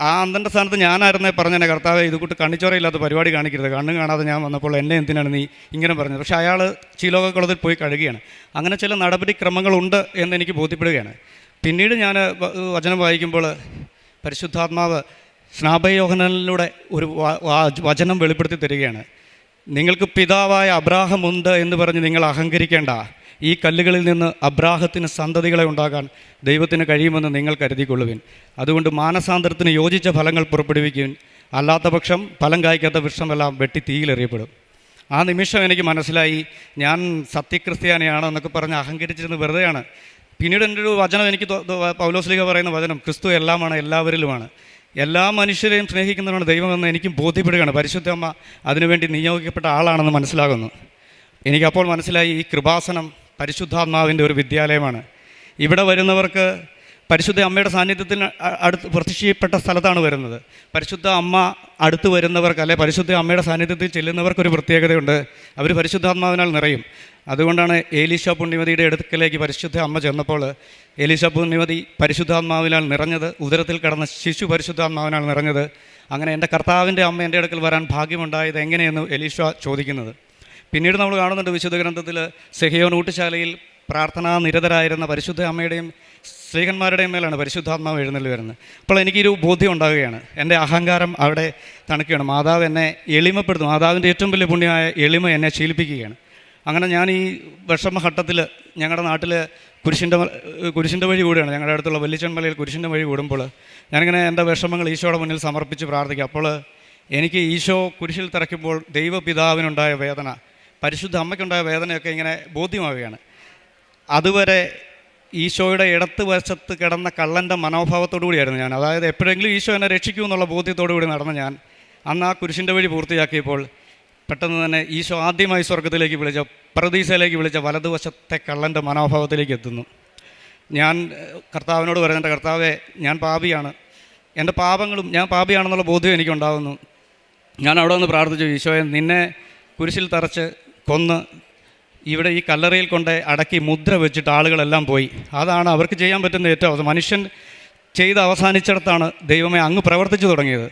ആ അന്ധൻ്റെ സ്ഥാനത്ത് ഞാനായിരുന്നേ പറഞ്ഞെന്നെ, കർത്താവേ ഇത് കൂട്ട് കണ്ണിച്ചോറയില്ലാത്ത പരിപാടി കാണിക്കരുത്, കണ്ണ് കാണാതെ ഞാൻ വന്നപ്പോൾ എന്നെ എന്തിനാണ് നീ ഇങ്ങനെ പറഞ്ഞത്. പക്ഷേ അയാൾ ശീലോകക്കുളത്തിൽ പോയി കഴുകുകയാണ്. അങ്ങനെ ചില നടപടിക്രമങ്ങളുണ്ട് എന്നെനിക്ക് ബോധ്യപ്പെടുകയാണ്. പിന്നീട് ഞാൻ വചനം വായിക്കുമ്പോൾ പരിശുദ്ധാത്മാവ് സ്നാപയോഹനനിലൂടെ ഒരു വചനം വെളിപ്പെടുത്തി തരികയാണ്. നിങ്ങൾക്ക് പിതാവായ അബ്രാഹം ഉണ്ട് എന്ന് പറഞ്ഞ് നിങ്ങൾ അഹങ്കരിക്കേണ്ട, ഈ കല്ലുകളിൽ നിന്ന് അബ്രാഹത്തിന് സന്തതികളെ ഉണ്ടാകാൻ ദൈവത്തിന് കഴിയുമെന്ന് നിങ്ങൾ കരുതിക്കൊള്ളുവിൻ. അതുകൊണ്ട് മാനസാന്തരത്തിന് യോജിച്ച ഫലങ്ങൾ പുറപ്പെടുവിക്കുവിൻ, അല്ലാത്ത പക്ഷം ഫലം കായ്ക്കാത്ത വൃക്ഷമെല്ലാം വെട്ടി തീയിലെറിയപ്പെടും. ആ നിമിഷം എനിക്ക് മനസ്സിലായി ഞാൻ സത്യക്രിസ്ത്യാനിയാണ് എന്നൊക്കെ പറഞ്ഞ് അഹങ്കരിച്ചിരുന്നത് വെറുതെയാണ്. പിന്നീട് എൻ്റെ ഒരു വചനം എനിക്ക് പൗലോസ്ലീഹ പറയുന്ന വചനം, ക്രിസ്തു എല്ലാമാണ്, എല്ലാവരിലുമാണ്, എല്ലാ മനുഷ്യരെയും സ്നേഹിക്കുന്നവരാണ് ദൈവമെന്ന് എനിക്ക് ബോധ്യപ്പെടുകയാണ്. പരിശുദ്ധ അമ്മ അതിനുവേണ്ടി നിയോഗിക്കപ്പെട്ട ആളാണെന്ന് മനസ്സിലാകുന്നു. എനിക്കപ്പോൾ മനസ്സിലായി ഈ കൃപാസനം പരിശുദ്ധാത്മാവിൻ്റെ ഒരു വിദ്യാലയമാണ്. ഇവിടെ വരുന്നവർക്ക് പരിശുദ്ധ അമ്മയുടെ സാന്നിധ്യത്തിന് അടുത്ത് പ്രത്യക്ഷപ്പെട്ട സ്ഥലത്താണ് വരുന്നത്. പരിശുദ്ധ അമ്മ അടുത്ത് വരുന്നവർക്ക്, അല്ലെ പരിശുദ്ധ അമ്മയുടെ സാന്നിധ്യത്തിൽ ചെല്ലുന്നവർക്കൊരു പ്രത്യേകതയുണ്ട്, അവർ പരിശുദ്ധാത്മാവിനാൽ നിറയും. അതുകൊണ്ടാണ് ഏലീശ പുണ്യമതിയുടെ അടുക്കലേക്ക് പരിശുദ്ധ അമ്മ ചെന്നപ്പോൾ ഏലീശ പുണ്യമതി പരിശുദ്ധാത്മാവിനാൽ നിറഞ്ഞത്, ഉദരത്തിൽ കിടന്ന ശിശു പരിശുദ്ധാത്മാവിനാൽ നിറഞ്ഞത്. അങ്ങനെ എൻ്റെ കർത്താവിൻ്റെ അമ്മ എൻ്റെ അടുക്കൽ വരാൻ ഭാഗ്യമുണ്ടായത് എങ്ങനെയെന്ന് എലീശ ചോദിക്കുന്നത്. പിന്നീട് നമ്മൾ കാണുന്നുണ്ട് വിശുദ്ധ ഗ്രന്ഥത്തിൽ സെഹിയോൻ ഊട്ടുശാലയിൽ പ്രാർത്ഥനാ നിരതരായിരുന്ന പരിശുദ്ധ അമ്മയുടെയും സ്ത്രീകന്മാരുടെയും മേലാണ് പരിശുദ്ധാത്മാവ് എഴുന്നള്ളി വരുന്നത്. അപ്പോൾ എനിക്കൊരു ബോധ്യം ഉണ്ടാകുകയാണ്, എൻ്റെ അഹങ്കാരം അവിടെ തണുക്കുകയാണ്. മാതാവ് എന്നെ എളിമപ്പെടുത്തും, മാതാവിൻ്റെ ഏറ്റവും വലിയ പുണ്യമായ എളിമ എന്നെ ശീലിപ്പിക്കുകയാണ്. അങ്ങനെ ഞാൻ ഈ വിഷമഘട്ടത്തിൽ ഞങ്ങളുടെ നാട്ടിൽ കുരിശിൻ്റെ വഴി കൂടെയാണ്, ഞങ്ങളുടെ അടുത്തുള്ള വല്ലിച്ചൻമലയിൽ കുരിശിൻ്റെ വഴി കൂടുമ്പോൾ ഞാനിങ്ങനെ എൻ്റെ വിഷമങ്ങൾ ഈശോയുടെ മുന്നിൽ സമർപ്പിച്ച് പ്രാർത്ഥിക്കുക. അപ്പോൾ എനിക്ക് ഈശോ കുരിശിൽ തറയ്ക്കുമ്പോൾ ദൈവപിതാവിനുണ്ടായ വേദന, പരിശുദ്ധ അമ്മയ്ക്കുണ്ടായ വേദനയൊക്കെ ഇങ്ങനെ ബോധ്യമാവുകയാണ്. അതുവരെ ഈശോയുടെ ഇടത്ത് വശത്ത് കിടന്ന കള്ളൻ്റെ മനോഭാവത്തോടു കൂടിയായിരുന്നു ഞാൻ. അതായത് എപ്പോഴെങ്കിലും ഈശോ എന്നെ രക്ഷിക്കൂ എന്നുള്ള ബോധ്യത്തോടു കൂടി നടന്ന ഞാൻ അന്ന് ആ കുരിശിൻ്റെ വഴി പൂർത്തിയാക്കിയപ്പോൾ പെട്ടെന്ന് തന്നെ ഈശോ ആദ്യമായി സ്വർഗത്തിലേക്ക് വിളിച്ച, പറുദീസയിലേക്ക് വിളിച്ച വലതുവശത്തെ കള്ളൻ്റെ മനോഭാവത്തിലേക്ക് എത്തുന്നു. ഞാൻ കർത്താവിനോട് പറയുന്നത്, എൻ്റെ കർത്താവേ, ഞാൻ പാപിയാണ്, എൻ്റെ പാപങ്ങളും ഞാൻ പാപിയാണെന്നുള്ള ബോധ്യം എനിക്കുണ്ടാകുന്നു. ഞാൻ അവിടെ നിന്ന് പ്രാർത്ഥിച്ചു, ഈശോയെ, നിന്നെ കുരിശിൽ തറച്ച് കൊന്ന് ഇവിടെ ഈ കല്ലറയിൽ കൊണ്ട് അടക്കി മുദ്ര വെച്ചിട്ട് ആളുകളെല്ലാം പോയി. അതാണ് അവർക്ക് ചെയ്യാൻ പറ്റുന്ന ഏറ്റവും അവസാനം. മനുഷ്യൻ ചെയ്ത് അവസാനിച്ചിടത്താണ് ദൈവമേ അങ്ങ് പ്രവർത്തിച്ചു തുടങ്ങിയത്.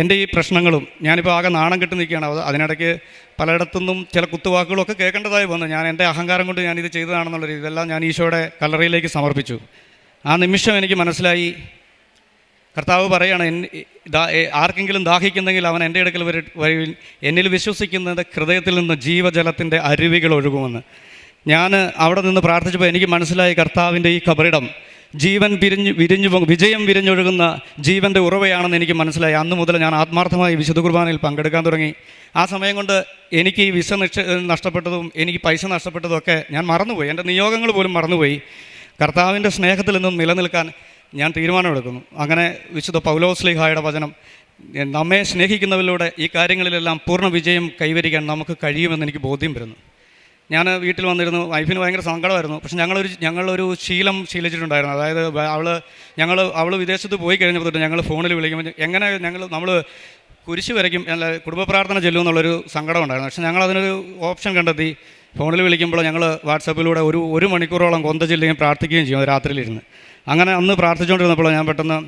എൻ്റെ ഈ പ്രശ്നങ്ങളും ഞാനിപ്പോൾ ആകെ നാണം കെട്ട് നിൽക്കുകയാണ്. അതിനിടയ്ക്ക് പലയിടത്തുനിന്നും ചില കുത്തുവാക്കുകളൊക്കെ കേൾക്കേണ്ടതായി വന്നു. ഞാൻ എൻ്റെ അഹങ്കാരം കൊണ്ട് ഞാനിത് ചെയ്തതാണെന്നുള്ളൊരു ഇതെല്ലാം ഞാൻ ഈശോയുടെ കല്ലറയിലേക്ക് സമർപ്പിച്ചു. ആ നിമിഷം എനിക്ക് മനസ്സിലായി, കർത്താവ് പറയുകയാണ്, ആർക്കെങ്കിലും ദാഹിക്കുന്നെങ്കിൽ അവൻ എൻ്റെ അടുക്കൽ വരും, എന്നിൽ വിശ്വസിക്കുന്നത് ഹൃദയത്തിൽ നിന്ന് ജീവജലത്തിൻ്റെ അരുവികൾ ഒഴുകുമെന്ന്. ഞാൻ അവിടെ നിന്ന് പ്രാർത്ഥിച്ചപ്പോൾ എനിക്ക് മനസ്സിലായി, കർത്താവിൻ്റെ ഈ കബറിടം ജീവൻ വിജയം വിരിഞ്ഞൊഴുകുന്ന ജീവൻ്റെ ഉറവയാണെന്ന് എനിക്ക് മനസ്സിലായി. അന്ന് മുതൽ ഞാൻ ആത്മാർത്ഥമായി വിശുദ്ധ കുർബാനയിൽ പങ്കെടുക്കാൻ തുടങ്ങി. ആ സമയം കൊണ്ട് എനിക്ക് ഈ വിസ നഷ്ടപ്പെട്ടതും എനിക്ക് പൈസ നഷ്ടപ്പെട്ടതും ഒക്കെ ഞാൻ മറന്നുപോയി, എൻ്റെ നിയോഗങ്ങൾ പോലും മറന്നുപോയി. കർത്താവിൻ്റെ സ്നേഹത്തിൽ നിന്നും നിലനിൽക്കാൻ ഞാൻ തീരുമാനമെടുക്കുന്നു. അങ്ങനെ വിശുദ്ധ പൗലോസ്ലീഹായുടെ വചനം, നമ്മെ സ്നേഹിക്കുന്നവരിലൂടെ ഈ കാര്യങ്ങളിലെല്ലാം പൂർണ്ണ വിജയം കൈവരിക്കാൻ നമുക്ക് കഴിയുമെന്ന് എനിക്ക് ബോധ്യം വരുന്നു. ഞാൻ വീട്ടിൽ വന്നിരുന്നു, വൈഫിന് ഭയങ്കര സങ്കടമായിരുന്നു. പക്ഷെ ഞങ്ങളൊരു ശീലം ശീലിച്ചിട്ടുണ്ടായിരുന്നു. അതായത് അവൾ വിദേശത്ത് പോയി കഴിഞ്ഞപ്പോൾ തൊട്ട് ഞങ്ങൾ ഫോണിൽ വിളിക്കുമ്പോൾ എങ്ങനെ നമ്മൾ കുരിശ് വരയ്ക്കും, അല്ല കുടുംബ പ്രാർത്ഥന ചെല്ലും എന്നുള്ളൊരു സങ്കടം ഉണ്ടായിരുന്നു. പക്ഷേ ഞങ്ങളതിനൊരു ഓപ്ഷൻ കണ്ടെത്തി. ഫോണിൽ വിളിക്കുമ്പോൾ ഞങ്ങൾ വാട്സപ്പിലൂടെ ഒരു മണിക്കൂറോളം കൊന്ത ചെല്ലുകയും പ്രാർത്ഥിക്കുകയും ചെയ്യും രാത്രിയിലിരുന്ന്. അങ്ങനെ അന്ന് പ്രാർത്ഥിച്ചുകൊണ്ടിരുന്നപ്പോൾ ഞാൻ പെട്ടെന്ന്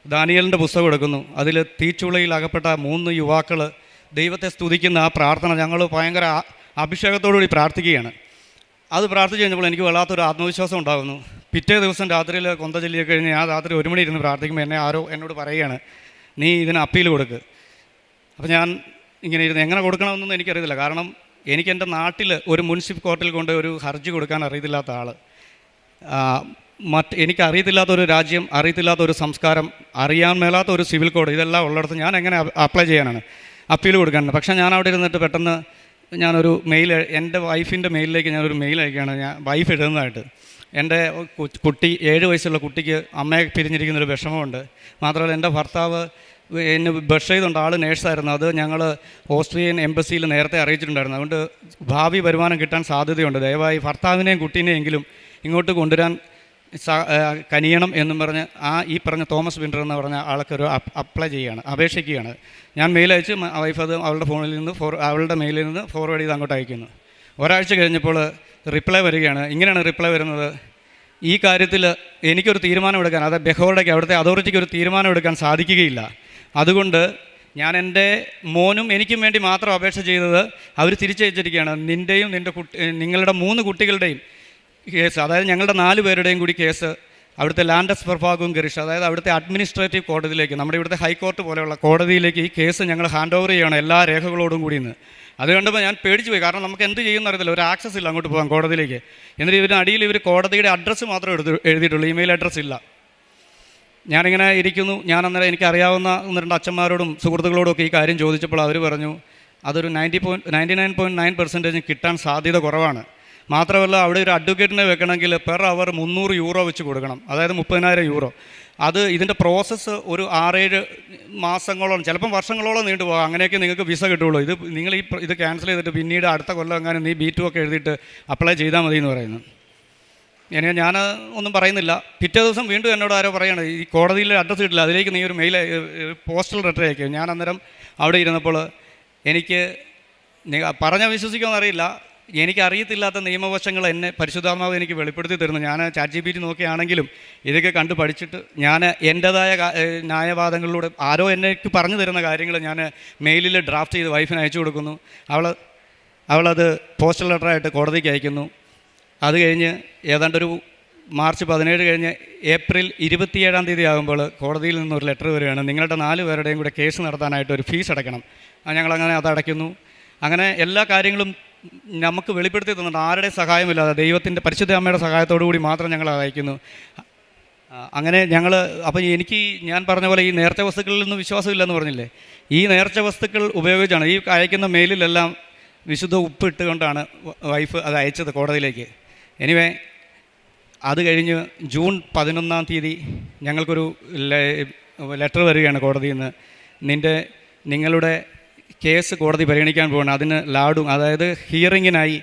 ദാനിയേലിൻ്റെ പുസ്തകം എടുക്കുന്നു. അതിൽ തീച്ചുളയിൽ അകപ്പെട്ട 3 യുവാക്കൾ ദൈവത്തെ സ്തുതിക്കുന്ന ആ പ്രാർത്ഥന ഞങ്ങൾ ഭയങ്കര അഭിഷേകത്തോടുകൂടി പ്രാർത്ഥിക്കുകയാണ്. അത് പ്രാർത്ഥിച്ച് കഴിഞ്ഞപ്പോൾ എനിക്ക് വല്ലാത്തൊരു ആത്മവിശ്വാസം ഉണ്ടാകുന്നു. പിറ്റേ ദിവസം രാത്രിയിൽ കൊന്ത ചൊല്ലിയൊക്കെ കഴിഞ്ഞ് ഞാൻ രാത്രി 1 മണി ഇരുന്ന് പ്രാർത്ഥിക്കുമ്പോൾ എന്നോട് പറയുകയാണ്, നീ ഇതിന് അപ്പീൽ കൊടുക്ക്. അപ്പോൾ ഞാൻ ഇങ്ങനെ ഇരുന്ന് എങ്ങനെ കൊടുക്കണമെന്നൊന്നും എനിക്കറിയത്തില്ല. കാരണം എനിക്ക് എൻ്റെ നാട്ടിൽ ഒരു മുനിസിപ്പൽ കോർട്ടിൽ കൊണ്ട് ഒരു ഹർജി കൊടുക്കാൻ അറിയത്തില്ലാത്ത ആൾ, എനിക്കറിയത്തില്ലാത്തൊരു രാജ്യം, അറിയത്തില്ലാത്തൊരു സംസ്കാരം, അറിയാൻ മേലാത്ത ഒരു സിവിൽ കോഡ്, ഇതെല്ലാം ഉള്ളിടത്ത് ഞാൻ എങ്ങനെ അപ്ലൈ ചെയ്യാനാണ്, അപ്പീൽ കൊടുക്കാനാണ്. പക്ഷേ ഞാൻ അവിടെ ഇരുന്നിട്ട് പെട്ടെന്ന് ഞാനൊരു മെയിൽ, എൻ്റെ വൈഫിൻ്റെ മെയിലിലേക്ക് ഞാനൊരു മെയിൽ അയക്കുകയാണ്. വൈഫ് എഴുതുന്നതായിട്ട്, എൻ്റെ കുട്ടി 7 വയസ്സുള്ള കുട്ടിക്ക് അമ്മയെ പിരിഞ്ഞിരിക്കുന്നൊരു വിഷമമുണ്ട്. മാത്രമല്ല എൻ്റെ ഭർത്താവ് എന്നെ ബസ് ചെയ്തുകൊണ്ട്, ആൾ നേഴ്സായിരുന്നു. അത് ഞങ്ങൾ ഓസ്ട്രിയൻ എംബസിയിൽ നേരത്തെ അറിയിച്ചിട്ടുണ്ടായിരുന്നു. അതുകൊണ്ട് ഭാവി വരുമാനം കിട്ടാൻ സാധ്യതയുണ്ട്. ദയവായി ഭർത്താവിനെയും കുട്ടീനെയെങ്കിലും ഇങ്ങോട്ട് കൊണ്ടുവരാൻ കനിയണം എന്നും പറഞ്ഞ് ഈ പറഞ്ഞ തോമസ് വിൻഡർ എന്ന് പറഞ്ഞ ആൾക്കൊരു അപേക്ഷിക്കുകയാണ്. ഞാൻ മെയിൽ അയച്ച് വൈഫ് അത് അവളുടെ മെയിലിൽ നിന്ന് ഫോർവേഡ് ചെയ്ത് അങ്ങോട്ട് അയക്കുന്നു. ഒരാഴ്ച കഴിഞ്ഞപ്പോൾ റിപ്ലൈ വരികയാണ്. ഇങ്ങനെയാണ് റിപ്ലൈ വരുന്നത്, ഈ കാര്യത്തിൽ എനിക്കൊരു തീരുമാനമെടുക്കാൻ, അതായത് ബെഹോറുടെക്ക് അവിടുത്തെ അതോറിറ്റിക്ക് ഒരു തീരുമാനമെടുക്കാൻ സാധിക്കുകയില്ല. അതുകൊണ്ട് ഞാൻ എൻ്റെ മോനും എനിക്കും വേണ്ടി മാത്രം അപേക്ഷ ചെയ്തത് അവർ തിരിച്ചയച്ചിരിക്കുകയാണ്. നിങ്ങളുടെ 3 കുട്ടികളുടെയും കേസ്, അതായത് ഞങ്ങളുടെ 4 പേരുടെയും കൂടി കേസ് അവിടുത്തെ ലാൻഡസ് പ്രഭാഗവും ഗരിഷ, അതായത് അവിടുത്തെ അഡ്മിനിസ്ട്രേറ്റീവ് കോടതിയിലേക്ക്, നമ്മുടെ ഇവിടുത്തെ ഹൈക്കോർട്ട് പോലെയുള്ള കോടതിയിലേക്ക് ഈ കേസ് ഞങ്ങൾ ഹാൻഡ് ഓവർ ചെയ്യണം എല്ലാ രേഖകളോടും കൂടി ഇന്ന്. അത് കണ്ടപ്പോൾ ഞാൻ പേടിച്ചു പോയി. കാരണം നമുക്ക് എന്ത് ചെയ്യുമെന്ന് അറിയത്തില്ല, ഒരു ആക്സസ് ഇല്ല അങ്ങോട്ട് പോകാൻ കോടതിയിലേക്ക്. എന്നിട്ട് ഇതിൻ്റെ അടിയിൽ കോടതിയുടെ അഡ്രസ്സ് മാത്രമേ എഴുതിയിട്ടുള്ളൂ, ഇമെയിൽ അഡ്രസ്സ് ഇല്ല. ഞാനിങ്ങനെ ഇരിക്കുന്നു. ഞാൻ അന്നേരം എനിക്കറിയാവുന്ന 1-2 അച്ഛന്മാരോടും സുഹൃത്തുക്കളോടും ഒക്കെ ഈ കാര്യം ചോദിച്ചപ്പോൾ അവർ പറഞ്ഞു, അതൊരു 99.9% കിട്ടാൻ സാധ്യത കുറവാണ്. മാത്രമല്ല അവിടെ ഒരു അഡ്വക്കേറ്റിനെ വെക്കണമെങ്കിൽ പെർ അവർ 300 യൂറോ വെച്ച് കൊടുക്കണം, അതായത് 30,000 യൂറോ. അത് ഇതിൻ്റെ പ്രോസസ്സ് ഒരു 6-7 മാസങ്ങളോളം ചിലപ്പം വർഷങ്ങളോളം നീണ്ടുപോകാം. അങ്ങനെയൊക്കെ നിങ്ങൾക്ക് വിസ കിട്ടുള്ളൂ. നിങ്ങൾ ഇത് ക്യാൻസൽ ചെയ്തിട്ട് പിന്നീട് അടുത്ത കൊല്ലം എങ്ങാനും നീ B2 ഒക്കെ എഴുതിയിട്ട് അപ്ലൈ ചെയ്താൽ മതി എന്ന് പറയുന്നു. ഞാൻ ഒന്നും പറയുന്നില്ല. പിറ്റേ ദിവസം വീണ്ടും എന്നോട് ആരോ പറയാണ്, ഈ കോടതിയിൽ അഡ്രസ്സ് കിട്ടില്ല, അതിലേക്ക് നീ ഒരു മെയിൽ പോസ്റ്റൽ ലെറ്റർ അയക്കും. ഞാൻ അന്നേരം അവിടെ ഇരുന്നപ്പോൾ എനിക്ക് പറഞ്ഞ വിശ്വസിക്കുമെന്ന് അറിയില്ല, എനിക്കറിയത്തില്ലാത്ത നിയമവശങ്ങൾ എന്നെ പരിശുദ്ധാത്മാവ് എനിക്ക് വെളിപ്പെടുത്തി തരുന്നു. ഞാൻ ChatGPT നോക്കിയാണെങ്കിലും ഇതൊക്കെ കണ്ട് പഠിച്ചിട്ട് ഞാൻ എൻ്റേതായ ന്യായവാദങ്ങളിലൂടെ ആരോ എനിക്ക് പറഞ്ഞു തരുന്ന കാര്യങ്ങൾ ഞാൻ മെയിലിൽ ഡ്രാഫ്റ്റ് ചെയ്ത് വൈഫിന് അയച്ചു കൊടുക്കുന്നു. അവളത് പോസ്റ്റൽ ലെറ്ററായിട്ട് കോടതിക്ക് അയക്കുന്നു. അത് കഴിഞ്ഞ് ഏതാണ്ടൊരു മാർച്ച് 17 കഴിഞ്ഞ് ഏപ്രിൽ 27-ാം തീയതി ആകുമ്പോൾ കോടതിയിൽ നിന്നൊരു ലെറ്റർ വരികയാണ്, നിങ്ങളുടെ 4 പേരുടെയും കൂടെ കേസ് നടത്താനായിട്ട് ഒരു ഫീസ് അടയ്ക്കണം. ഞങ്ങളങ്ങനെ അത് അടയ്ക്കുന്നു. അങ്ങനെ എല്ലാ കാര്യങ്ങളും നമുക്ക് വെളിപ്പെടുത്തി തന്നിട്ട് ആരുടെ സഹായമില്ലാതെ ദൈവത്തിൻ്റെ പരിശുദ്ധ അമ്മയുടെ സഹായത്തോടു കൂടി മാത്രം ഞങ്ങൾ അയക്കുന്നു. അങ്ങനെ ഞങ്ങൾ അപ്പോൾ ഞാൻ പറഞ്ഞ പോലെ ഈ നേർച്ച വസ്തുക്കളിൽ നിന്ന് വിശ്വാസമില്ലെന്ന് പറഞ്ഞില്ലേ, ഈ നേർച്ച വസ്തുക്കൾ ഉപയോഗിച്ചാണ് ഈ അയക്കുന്ന മെയിലിലെല്ലാം വിശുദ്ധ ഉപ്പ് ഇട്ടുകൊണ്ടാണ് വൈഫ് അത് അയച്ചത് കോടതിയിലേക്ക്. എനിവേ അത് കഴിഞ്ഞ് ജൂൺ 11-ാം തീയതി ഞങ്ങൾക്കൊരു ലെറ്റർ വരികയാണ് കോടതിയിൽ നിന്ന്, നിങ്ങളുടെ കേസ് കോടതി പരിഗണിക്കാൻ പോകണം, അതിന് അതായത് ഹിയറിങ്ങിനായി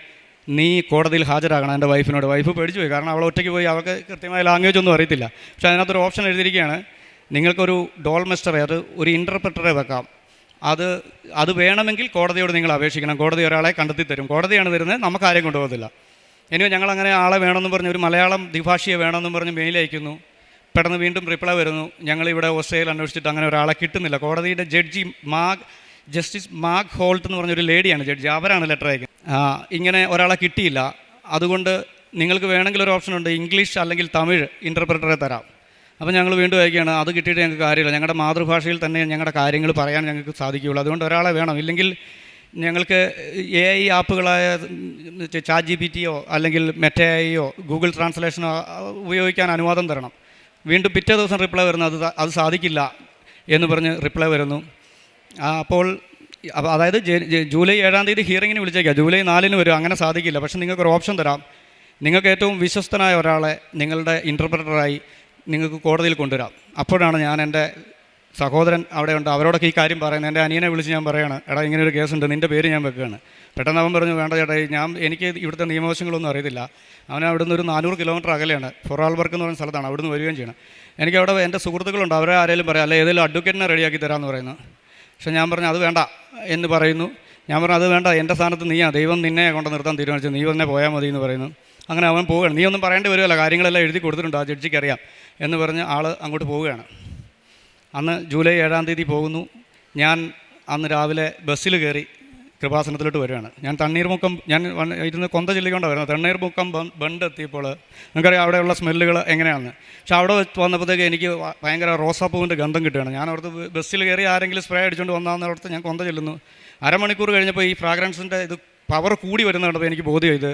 നീ കോടതിയിൽ ഹാജരാകണം. എൻ്റെ വൈഫിനോട്. വൈഫ് പേടിച്ചു പോയി, കാരണം അവൾ ഒറ്റയ്ക്ക് പോയി, അവൾക്ക് കൃത്യമായ ലാംഗ്വേജ് ഒന്നും അറിയത്തില്ല. പക്ഷേ അതിനകത്തൊരു ഓപ്ഷൻ എഴുതിയിരിക്കുകയാണ്, നിങ്ങൾക്കൊരു ഡോൾമെസ്റ്ററെ, അത് ഒരു ഇൻ്റർപ്രറ്ററെ വെക്കാം, അത് വേണമെങ്കിൽ കോടതിയോട് നിങ്ങൾ അപേക്ഷിക്കണം, കോടതി ഒരാളെ കണ്ടെത്തി തരും, കോടതിയാണ് തരുന്നത്, നമുക്ക് ആരെയും കൊണ്ടുപോകത്തില്ല. ഇനി ഞങ്ങളങ്ങനെ ആളെ വേണമെന്ന് പറഞ്ഞ് ഒരു മലയാളം ദ്വിഭാഷിയെ വേണമെന്നും പറഞ്ഞ് മെയിൽ അയക്കുന്നു. പെട്ടെന്ന് വീണ്ടും റിപ്ലൈ വരുന്നു, ഞങ്ങളിവിടെ ഓസ്ട്രേലിയയിൽ അന്വേഷിച്ചിട്ട് അങ്ങനെ ഒരാളെ കിട്ടുന്നില്ല. കോടതിയുടെ ജസ്റ്റിസ് മാഗ് ഹോൾട്ട് എന്ന് പറഞ്ഞൊരു ലേഡിയാണ് ജഡ്ജി, അവരാണ് ലെറ്റർ അയക്കുന്നത്. ഇങ്ങനെ ഒരാളെ കിട്ടിയില്ല, അതുകൊണ്ട് നിങ്ങൾക്ക് വേണമെങ്കിൽ ഒരു ഓപ്ഷൻ ഉണ്ട്, ഇംഗ്ലീഷ് അല്ലെങ്കിൽ തമിഴ് ഇൻ്റർപ്രറ്ററെ തരാം. അപ്പോൾ ഞങ്ങൾ വീണ്ടും അയക്കുകയാണ്, അത് കിട്ടിയിട്ട് ഞങ്ങൾക്ക് കാര്യമില്ല, ഞങ്ങളുടെ മാതൃഭാഷയിൽ തന്നെ ഞങ്ങളുടെ കാര്യങ്ങൾ പറയാൻ ഞങ്ങൾക്ക് സാധിക്കുകയുള്ളൂ, അതുകൊണ്ട് ഒരാളെ വേണം, ഇല്ലെങ്കിൽ ഞങ്ങൾക്ക് AI ആപ്പുകളായ ChatGPTയോ അല്ലെങ്കിൽ മെറ്റയോ ഗൂഗിൾ ട്രാൻസ്ലേഷനോ ഉപയോഗിക്കാൻ അനുവാദം തരണം. വീണ്ടും പിറ്റേ ദിവസം റിപ്ലൈ വരുന്നു, അത് സാധിക്കില്ല എന്ന് പറഞ്ഞ് റിപ്ലൈ വരുന്നു. അപ്പോൾ അതായത് ജൂലൈ 7-ാം തീയതി ഹിയറിങ്ങിന് വിളിച്ചേക്കാം, ജൂലൈ 4-ന് വരും, അങ്ങനെ സാധിക്കില്ല. പക്ഷേ നിങ്ങൾക്കൊരു ഓപ്ഷൻ തരാം, നിങ്ങൾക്ക് ഏറ്റവും വിശ്വസ്തനായ ഒരാളെ നിങ്ങളുടെ ഇൻ്റർപ്രറ്ററായി നിങ്ങൾക്ക് കോടതിയിൽ കൊണ്ടുവരാം. അപ്പോഴാണ് ഞാൻ എൻ്റെ സഹോദരൻ അവിടെ ഉണ്ട്, അവരോടൊക്കെ ഈ കാര്യം പറയുന്നത്. എൻ്റെ അനിയനെ വിളിച്ച് ഞാൻ പറയുകയാണ്, എടാ ഇങ്ങനെ ഒരു കേസുണ്ട്, നിൻ്റെ പേര് ഞാൻ വെക്കുകയാണ്. പെട്ടെന്ന് അവൻ പറഞ്ഞു, വേണ്ട ചേട്ടാ, എനിക്ക് ഇവിടുത്തെ നിയമവശങ്ങളൊന്നും അറിയത്തില്ല. അവൻ അവിടുന്ന് ഒരു 400 കിലോമീറ്റർ അകലെയാണ്, ഫൊറാൾബർഗ് എന്ന് പറയുന്ന സ്ഥലത്താണ്, അവിടുന്ന് വരികയും ചെയ്യണം. എനിക്കവിടെ എൻ്റെ സുഹൃത്തുക്കളുണ്ട്, അവരെ ആരെങ്കിലും പറയാം, അല്ലെ ഏതെങ്കിലും അഡ്വക്കേറ്റിനെ റെഡിയാക്കി തരാമെന്ന് പറയുന്നു. പക്ഷേ ഞാൻ പറഞ്ഞു അത് വേണ്ട എന്ന് പറയുന്നു. ഞാൻ പറഞ്ഞു അത് വേണ്ട, എൻ്റെ സ്ഥാനത്ത് ദൈവം നിന്നെ കൊണ്ട് നിർത്താൻ തീരുമാനിച്ചു, നീ തന്നെ പോയാൽ മതി എന്ന് പറയുന്നു. അങ്ങനെ അവൻ പോവുകയാണ്. നീ ഒന്നും പറയേണ്ടി വരുമല്ലോ, കാര്യങ്ങളെല്ലാം എഴുതി കൊടുത്തിട്ടുണ്ട്, ആ ജഡ്ജിക്ക് അറിയാം എന്ന് പറഞ്ഞ് ആൾ അങ്ങോട്ട് പോവുകയാണ്. അന്ന് ജൂലൈ 7-ാം തീയതി പോകുന്നു. ഞാൻ അന്ന് രാവിലെ ബസ്സിൽ കയറി കൃപാസനത്തിലോട്ട് വരികയാണ്. ഞാൻ തണ്ണീർമുക്കം, ഞാൻ ഇരുന്ന് കൊന്ത ചൊല്ലിക്കൊണ്ടാണ് വരുന്നത്. തണ്ണീർമുക്കം ബണ്ട് എത്തിയപ്പോൾ നിങ്ങൾക്കറിയാം അവിടെയുള്ള സ്മെല്ലുകൾ എങ്ങനെയാണെന്ന്. പക്ഷേ അവിടെ വന്നപ്പോഴത്തേക്ക് എനിക്ക് ഭയങ്കര റോസാപ്പൂവിൻ്റെ ഗന്ധം കിട്ടുകയാണ്. ഞാൻ അവിടുത്തെ ബസ്സിൽ കയറി ആരെങ്കിലും സ്പ്രേ അടിച്ചുകൊണ്ട് വന്നാന്നോടത്ത് ഞാൻ കൊന്ത ചെല്ലുന്നു. അരമണിക്കൂർ കഴിഞ്ഞപ്പോൾ ഈ ഫ്രാഗ്രൻസിൻ്റെ പവർ കൂടി വരുന്ന കണ്ടപ്പോൾ എനിക്ക് ബോധ്യം ഇത്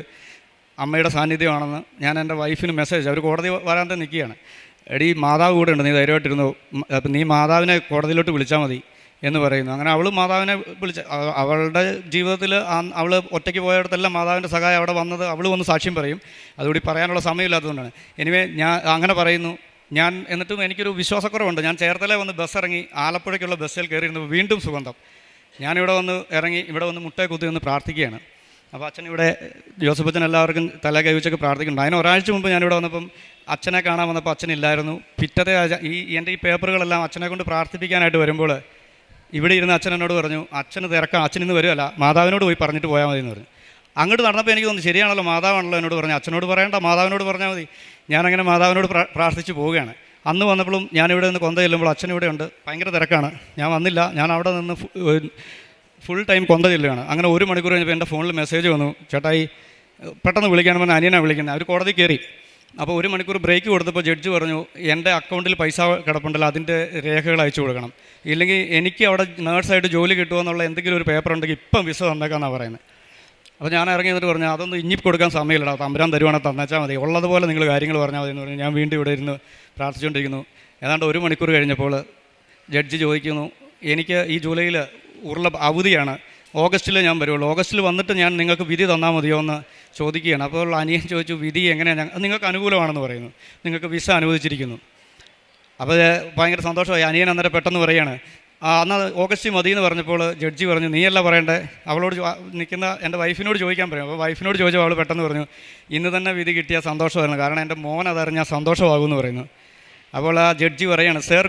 അമ്മയുടെ സാന്നിധ്യമാണെന്ന്. ഞാൻ എൻ്റെ വൈഫിന് മെസ്സേജ്, അവർ കോടതി വരാൻ നിൽക്കുകയാണ്, എടീ മാതാവ് കൂടെ ഉണ്ട്, നീ ധൈര്യമായിട്ടിരുന്നു, അപ്പം നീ മാതാവിനെ കോടതിയിലോട്ട് വിളിച്ചാൽ മതി എന്ന് പറയുന്നു. അങ്ങനെ അവൾ മാതാവിനെ അവളുടെ ജീവിതത്തിൽ അവൾ ഒറ്റയ്ക്ക് പോയയിടത്തെല്ലാം മാതാവിൻ്റെ സഹായം അവിടെ വന്നത് അവൾ വന്ന് സാക്ഷ്യം പറയും. അതുകൂടി പറയാനുള്ള സമയമില്ലാത്തതുകൊണ്ടാണ്. എനിവേ ഞാൻ അങ്ങനെ പറയുന്നു. എന്നിട്ടും എനിക്കൊരു വിശ്വാസക്കുറവുണ്ട്. ഞാൻ ചേർത്തല വന്ന് ബസ് ഇറങ്ങി ആലപ്പുഴയ്ക്കുള്ള ബസ്സിൽ കയറിയിരുന്നു, വീണ്ടും സുഗന്ധം. ഞാനിവിടെ വന്ന് ഇറങ്ങി ഇവിടെ വന്ന് മുട്ടയെ കുത്തി വന്ന് പ്രാർത്ഥിക്കുകയാണ്. അപ്പോൾ അച്ഛൻ ഇവിടെ ജോസഫ് അച്ഛൻ എല്ലാവർക്കും തല കൈവച്ചൊക്കെ പ്രാർത്ഥിക്കുന്നുണ്ട്. അതിന് ഒരാഴ്ച മുമ്പ് ഞാനിവിടെ വന്നപ്പം അച്ഛനെ കാണാൻ വന്നപ്പോൾ അച്ഛനില്ലായിരുന്നു. പിറ്റത്തെ എൻ്റെ ഈ പേപ്പറുകളെല്ലാം അച്ഛനെ കൊണ്ട് പ്രാർത്ഥിപ്പിക്കാനായിട്ട് വരുമ്പോൾ ഇവിടെ ഇരുന്ന് അച്ഛൻ എന്നോട് പറഞ്ഞു, അച്ഛന് തിരക്കാം, അച്ഛൻ ഇന്ന് വരുമല്ല, മാതാവിനോട് പോയി പറഞ്ഞിട്ട് പോയാൽ മതി എന്ന് പറഞ്ഞു. അങ്ങോട്ട് നടന്നപ്പോൾ എനിക്ക് തോന്നുന്നു ശരിയാണല്ലോ, മാതാവാണല്ലോ എന്നോട് പറഞ്ഞു, അച്ഛനോട് പറയണ്ട, മാതാവിനോട് പറഞ്ഞാൽ മതി. ഞാനങ്ങനെ മാതാവിനോട് പ്രാർത്ഥിച്ച് പോവുകയാണ്. അന്ന് വന്നപ്പോഴും ഞാനിവിടെ നിന്ന് കൊന്ത ചെല്ലുമ്പോൾ അച്ഛനിവിടെ ഉണ്ട്, ഭയങ്കര തിരക്കാണ്, ഞാൻ വന്നില്ല. ഞാൻ അവിടെ നിന്ന് ഫുൾ ടൈം കൊന്ത ചെല്ലുകയാണ്. അങ്ങനെ 1 മണിക്കൂർ കഴിഞ്ഞപ്പോൾ എൻ്റെ ഫോണിൽ മെസ്സേജ് വന്നു, ചേട്ടായി പെട്ടെന്ന് വിളിക്കണം എന്ന് അനിയനാണ് വിളിക്കുന്നത്. അവർ കോടതി കയറി. അപ്പോൾ 1 മണിക്കൂർ ബ്രേക്ക് കൊടുത്തപ്പോൾ ജഡ്ജി പറഞ്ഞു, എൻ്റെ അക്കൗണ്ടിൽ പൈസ കിടപ്പുണ്ടല്ലോ, അതിൻ്റെ രേഖകൾ അയച്ചു കൊടുക്കണം, ഇല്ലെങ്കിൽ എനിക്ക് അവിടെ നേഴ്സായിട്ട് ജോലി കിട്ടുമോ എന്നുള്ള എന്തെങ്കിലും ഒരു പേപ്പർ ഉണ്ടെങ്കിൽ ഇപ്പം വിസ തന്നേക്കാന്നാണ് പറയുന്നത്. അപ്പോൾ ഞാൻ ഇറങ്ങി എന്നിട്ട് പറഞ്ഞു, അതൊന്നും ഇനി കൊടുക്കാൻ സമയമില്ലടാ, തമ്പുരാൻ തരുവാണെങ്കിൽ തന്നേച്ചാൽ മതി, ഉള്ളതുപോലെ നിങ്ങൾ കാര്യങ്ങൾ പറഞ്ഞാൽ മതി എന്ന് പറഞ്ഞു. ഞാൻ വീണ്ടും ഇവിടെ ഇരുന്ന് പ്രാർത്ഥിച്ചുകൊണ്ടിരിക്കുന്നു. ഏതാണ്ട് 1 മണിക്കൂർ കഴിഞ്ഞപ്പോൾ ജഡ്ജി ചോദിക്കുന്നു, എനിക്ക് ഈ ജൂലൈയിൽ അവധിയാണ്, ഓഗസ്റ്റിൽ ഞാൻ വരുള്ളൂ. ഓഗസ്റ്റിൽ വന്നിട്ട് ഞാൻ നിങ്ങൾക്ക് വിധി തന്നാൽ മതിയോ എന്ന് ചോദിക്കുകയാണ്. അപ്പോൾ അനിയൻ ചോദിച്ചു, വിധി എങ്ങനെയാണ്? നിങ്ങൾക്ക് അനുകൂലമാണെന്ന് പറയുന്നു, നിങ്ങൾക്ക് വിസ അനുവദിച്ചിരിക്കുന്നു. അപ്പോൾ ഭയങ്കര സന്തോഷമായി. അനിയൻ അന്നേരം പെട്ടെന്ന് പറയുകയാണ്, എന്നാൽ ഓഗസ്റ്റ് മതി എന്ന് പറഞ്ഞപ്പോൾ ജഡ്ജി പറഞ്ഞു, നീയല്ല പറയണ്ടേ, അവളോട് നിൽക്കുന്ന എൻ്റെ വൈഫിനോട് ചോദിക്കാൻ പറയും. അപ്പോൾ വൈഫിനോട് ചോദിച്ചപ്പോൾ അവൾ പെട്ടെന്ന് പറഞ്ഞു, ഇന്ന് തന്നെ വിധി കിട്ടിയ സന്തോഷമായിരുന്നു, കാരണം എൻ്റെ മോൻ അതറിഞ്ഞാൽ സന്തോഷമാകുമെന്ന് പറയുന്നു. അപ്പോൾ ആ ജഡ്ജി പറയുകയാണ്, സേർ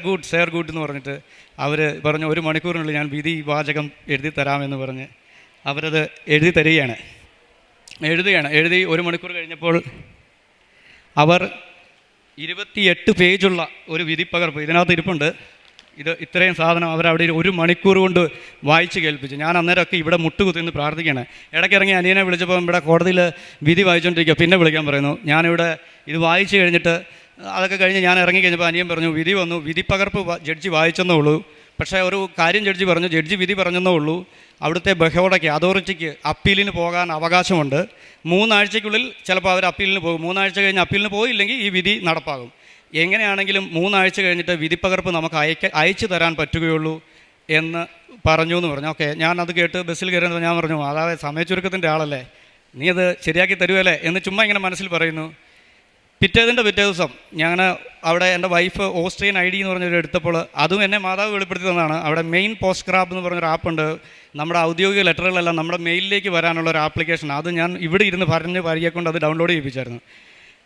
ഗുഡ് എന്ന് പറഞ്ഞിട്ട് അവർ പറഞ്ഞു, 1 മണിക്കൂറിനുള്ളിൽ ഞാൻ വിധി വാചകം എഴുതി തരാമെന്ന് പറഞ്ഞ് അവരത് എഴുതി തരികയാണ്. എഴുതി 1 മണിക്കൂർ കഴിഞ്ഞപ്പോൾ അവർ 28 പേജുള്ള ഒരു വിധിപ്പകർപ്പ് ഇതിനകത്ത് ഇരിപ്പുണ്ട്. ഇത്രയും സാധനം അവരവിടെ 1 മണിക്കൂർ കൊണ്ട് വായിച്ച് കേൾപ്പിച്ചു. ഞാൻ അന്നേരമൊക്കെ ഇവിടെ മുട്ടുകുത്തിന്ന് പ്രാർത്ഥിക്കുകയാണ്. ഇടയ്ക്കിറങ്ങി അനിയനെ വിളിച്ചപ്പോൾ ഇവിടെ കോടതിയിൽ വിധി വായിച്ചുകൊണ്ടിരിക്കുക, പിന്നെ വിളിക്കാൻ പറയുന്നു. ഞാനിവിടെ ഇത് വായിച്ച് കഴിഞ്ഞിട്ട് അതൊക്കെ കഴിഞ്ഞ് ഞാൻ ഇറങ്ങിക്കഴിഞ്ഞപ്പോൾ അനിയൻ പറഞ്ഞു, വിധി വന്നു, വിധിപ്പകർപ്പ് ജഡ്ജി വായിച്ചെന്നേ ഉള്ളൂ. പക്ഷേ ഒരു കാര്യം ജഡ്ജി വിധി പറഞ്ഞെന്നേ ഉള്ളൂ, അവിടുത്തെ ബഹോഡയ്ക്ക് അതോറിറ്റിക്ക് അപ്പീലിന് പോകാൻ അവകാശമുണ്ട്. 3 ആഴ്ചയ്ക്കുള്ളിൽ ചിലപ്പോൾ അവർ അപ്പീലിന് പോകും. 3 ആഴ്ച കഴിഞ്ഞ് അപ്പീലിന് പോയില്ലെങ്കിൽ ഈ വിധി നടപ്പാകും. എങ്ങനെയാണെങ്കിലും 3 ആഴ്ച കഴിഞ്ഞിട്ട് വിധിപ്പകർപ്പ് നമുക്ക് അയച്ചു തരാൻ പറ്റുകയുള്ളൂ എന്ന് പറഞ്ഞു. ഓക്കെ, ഞാനത് കേട്ട് ബസ്സിൽ കയറുന്നത് ഞാൻ പറഞ്ഞു, അതായത് സമയ ചുരുക്കത്തിൻ്റെ ആളല്ലേ, നീ അത് ശരിയാക്കി തരുമല്ലേ എന്ന് ചുമ്മാ ഇങ്ങനെ മനസ്സിൽ പറയുന്നു. പിറ്റേ ദിവസം ഞാൻ അവിടെ എൻ്റെ വൈഫ് ഓസ്ട്രിയൻ ID എന്ന് പറഞ്ഞൊരു എടുത്തപ്പോൾ അതും എന്നെ മാതാവ് വെളിപ്പെടുത്തി തന്നതാണ്. അവിടെ മെയിൻ പോസ്റ്റ് സ്ക്രാബ് എന്ന് പറഞ്ഞൊരു ആപ്പുണ്ട്. നമ്മുടെ ഔദ്യോഗിക ലെറ്ററുകളെല്ലാം നമ്മുടെ മെയിലിലേക്ക് വരാനുള്ള ഒരു ആപ്ലിക്കേഷൻ. അത് ഞാൻ ഇവിടെ ഇരുന്ന് ഭാര്യയെക്കൊണ്ട് അത് ഡൗൺലോഡ് ചെയ്യിപ്പിച്ചായിരുന്നു.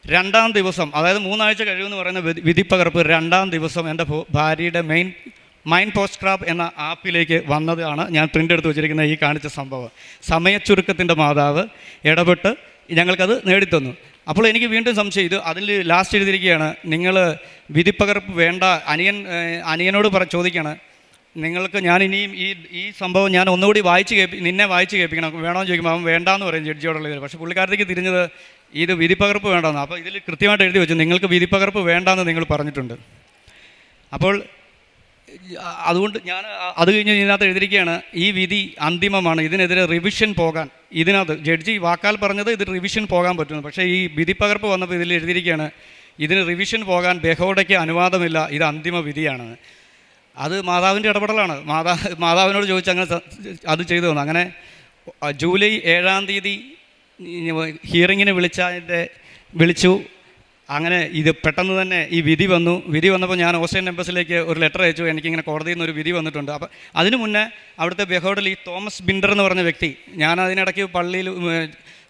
2-ാം ദിവസം, അതായത് 3 ആഴ്ച കഴിയുമെന്ന് പറയുന്ന വിധിപ്പകർപ്പ് 2-ാം ദിവസം എൻ്റെ ഭാര്യയുടെ മൈൻ പോസ്റ്റ് സ്ക്രാബ് എന്ന ആപ്പിലേക്ക് വന്നതാണ് ഞാൻ പ്രിൻ്റ് എടുത്ത് വെച്ചിരിക്കുന്ന ഈ കാണിച്ച സംഭവം. സമയച്ചുരുക്കത്തിൻ്റെ മാതാവ് ഇടപെട്ട് ഞങ്ങൾക്കത് നേടിത്തന്നു. അപ്പോൾ എനിക്ക് വീണ്ടും സംശയം, ഇത് അതിൽ ലാസ്റ്റ് എഴുതിയിരിക്കുകയാണ്, നിങ്ങൾ വിധിപ്പകർപ്പ് വേണ്ട. അനിയനോട് ചോദിക്കുകയാണ്, നിങ്ങൾക്ക് ഞാൻ ഇനിയും ഈ സംഭവം ഞാൻ ഒന്നുകൂടി നിന്നെ വായിച്ച് കേൾപ്പിക്കണം, വേണമെന്ന് ചോദിക്കുമ്പോൾ അവൻ വേണ്ടാന്ന് പറയും ജഡ്ജിയോടുള്ള ഇത്. പക്ഷേ പുള്ളിക്കാരത്തേക്ക് തിരിഞ്ഞത് ഇത് വിധിപ്പകർപ്പ് വേണ്ടെന്ന്. അപ്പോൾ ഇതിൽ കൃത്യമായിട്ട് എഴുതി വെച്ചു, നിങ്ങൾക്ക് വിധിപ്പകർപ്പ് വേണ്ടാന്ന് നിങ്ങൾ പറഞ്ഞിട്ടുണ്ട്. അപ്പോൾ അതുകൊണ്ട് ഞാൻ അത് കഴിഞ്ഞ് ഇതിനകത്ത് എഴുതിയിരിക്കുകയാണ്, ഈ വിധി അന്തിമമാണ്, ഇതിനെതിരെ റിവിഷൻ പോകാൻ. ഇതിനകത്ത് ജഡ്ജി വാക്കാൽ പറഞ്ഞത് ഇത് റിവിഷൻ പോകാൻ പറ്റുന്നു. പക്ഷേ ഈ വിധിപ്പകർപ്പ് വന്നപ്പോൾ ഇതിൽ എഴുതിയിരിക്കുകയാണ്, ഇതിന് റിവിഷൻ പോകാൻ ബഹോഡയ്ക്ക് അനുവാദമില്ല, ഇത് അന്തിമ വിധിയാണെന്ന്. അത് മാതാവിൻ്റെ ഇടപെടലാണ്. മാതാവിനോട് ചോദിച്ച് അങ്ങനെ അത് ചെയ്തു തന്നു. അങ്ങനെ ജൂലൈ 7-ാം തീയതി ഹിയറിങ്ങിന് വിളിച്ചു. അങ്ങനെ ഇത് പെട്ടെന്ന് തന്നെ ഈ വിധി വന്നപ്പോൾ ഞാൻ ഓസ്ട്രിയൻ എംബസിലേക്ക് ഒരു ലെറ്റർ അയച്ചു, എനിക്കിങ്ങനെ കോടതിയിൽ നിന്ന് ഒരു വിധി വന്നിട്ടുണ്ട്. അപ്പോൾ അതിനു മുന്നേ അവിടുത്തെ ബഹോഡിൽ ഈ തോമസ് ബിൻഡർ എന്ന് പറഞ്ഞ വ്യക്തി, ഞാൻ അതിനിടയ്ക്ക് പള്ളിയിൽ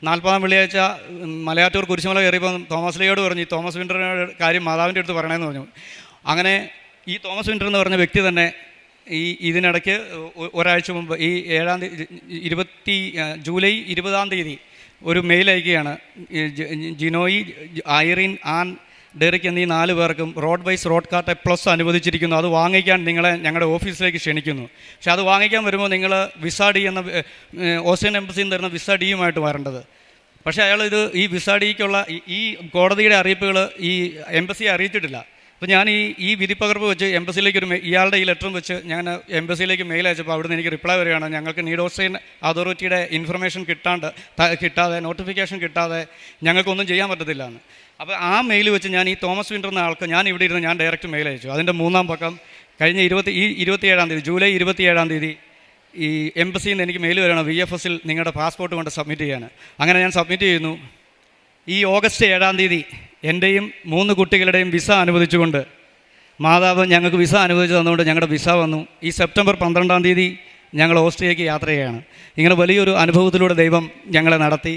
40-ാം വെള്ളിയാഴ്ച മലയാറ്റൂർ കുരിശുമല കയറിയപ്പോൾ തോമസ് ലിയോട് പറഞ്ഞു, ഈ തോമസ് ബിൻഡറിൻ്റെ കാര്യം മാതാവിൻ്റെ അടുത്ത് പറയണമെന്ന് പറഞ്ഞു. അങ്ങനെ ഈ തോമസ് ബിൻഡർ എന്ന് പറഞ്ഞ വ്യക്തി തന്നെ ഇതിനിടയ്ക്ക് ഒരാഴ്ച മുമ്പ് ഈ ജൂലൈ 20-ാം തീയതി ഒരു മെയിൽ അയക്കുകയാണ്, ജിനോയി, ഐറിൻ, ആൻ, ഡെറിക് എന്നീ 4 പേർക്കും road wise road cart plus അനുവദിച്ചിരിക്കുന്നു. അത് വാങ്ങിക്കാൻ നിങ്ങളെ ഞങ്ങളുടെ ഓഫീസിലേക്ക് ക്ഷണിക്കുന്നു. പക്ഷെ അത് വാങ്ങിക്കാൻ വരുമ്പോൾ നിങ്ങൾ വിസ ഡി എന്ന ഓസ്ട്രിയൻ എംബസിയിൽ നിന്ന് തരുന്ന വിസ ഡിയുമായിട്ട് വരേണ്ടത്. പക്ഷേ അയാൾ ഈ വിസ ഡിക്കുള്ള ഈ കോടതിയുടെ അറിയിപ്പുകൾ ഈ എംബസിയെ അറിയിച്ചിട്ടില്ല. അപ്പോൾ ഞാൻ ഈ വിധിപ്പകർപ്പ് വെച്ച് എംബസിയിലേക്ക് ഇയാളുടെ ഈ ലെറ്ററും വെച്ച് ഞാൻ എംബസിയിലേക്ക് മെയിൽ അയച്ചപ്പോൾ അവിടുന്ന് എനിക്ക് റിപ്ലൈ വരികയാണ്, ഞങ്ങൾക്ക് നീഡ് ഓസ്ട്രിയൻ അതോറിറ്റിയുടെ ഇൻഫർമേഷൻ കിട്ടാതെ നോട്ടിഫിക്കേഷൻ കിട്ടാതെ ഞങ്ങൾക്കൊന്നും ചെയ്യാൻ പറ്റത്തില്ല എന്ന്. അപ്പോൾ ആ മെയിൽ വെച്ച് ഞാൻ ഈ തോമസ് വിൻഡർ എന്ന ആൾക്ക് ഞാൻ ഇവിടെ ഇരുന്ന് ഞാൻ ഡയറക്റ്റ് മെയിൽ അയച്ചു. അതിൻ്റെ 3-ാം പക്കം കഴിഞ്ഞ 27-ാം തീയതി ജൂലൈ 27-ാം തീയതി ഈ എംബസിയിൽ നിന്ന് എനിക്ക് മെയിൽ വരികയാണ്, VFSൽ നിങ്ങളുടെ പാസ്പോർട്ട് കൊണ്ട് സബ്മിറ്റ് ചെയ്യാൻ. അങ്ങനെ ഞാൻ സബ്മിറ്റ് ചെയ്യുന്നു. ഈ ഓഗസ്റ്റ് 7-ാം തീയതി എൻ്റെയും 3 കുട്ടികളുടെയും വിസ അനുവദിച്ചുകൊണ്ട് മാതാവ് ഞങ്ങൾക്ക് വിസ അനുവദിച്ച് തന്നുകൊണ്ട് ഞങ്ങളുടെ വിസ വന്നു. ഈ സെപ്റ്റംബർ 12-ാം തീയതി ഞങ്ങൾ ഓസ്ട്രിയയ്ക്ക് യാത്ര ചെയ്യുകയാണ്. ഇങ്ങനെ വലിയൊരു അനുഭവത്തിലൂടെ ദൈവം ഞങ്ങളെ നടത്തി.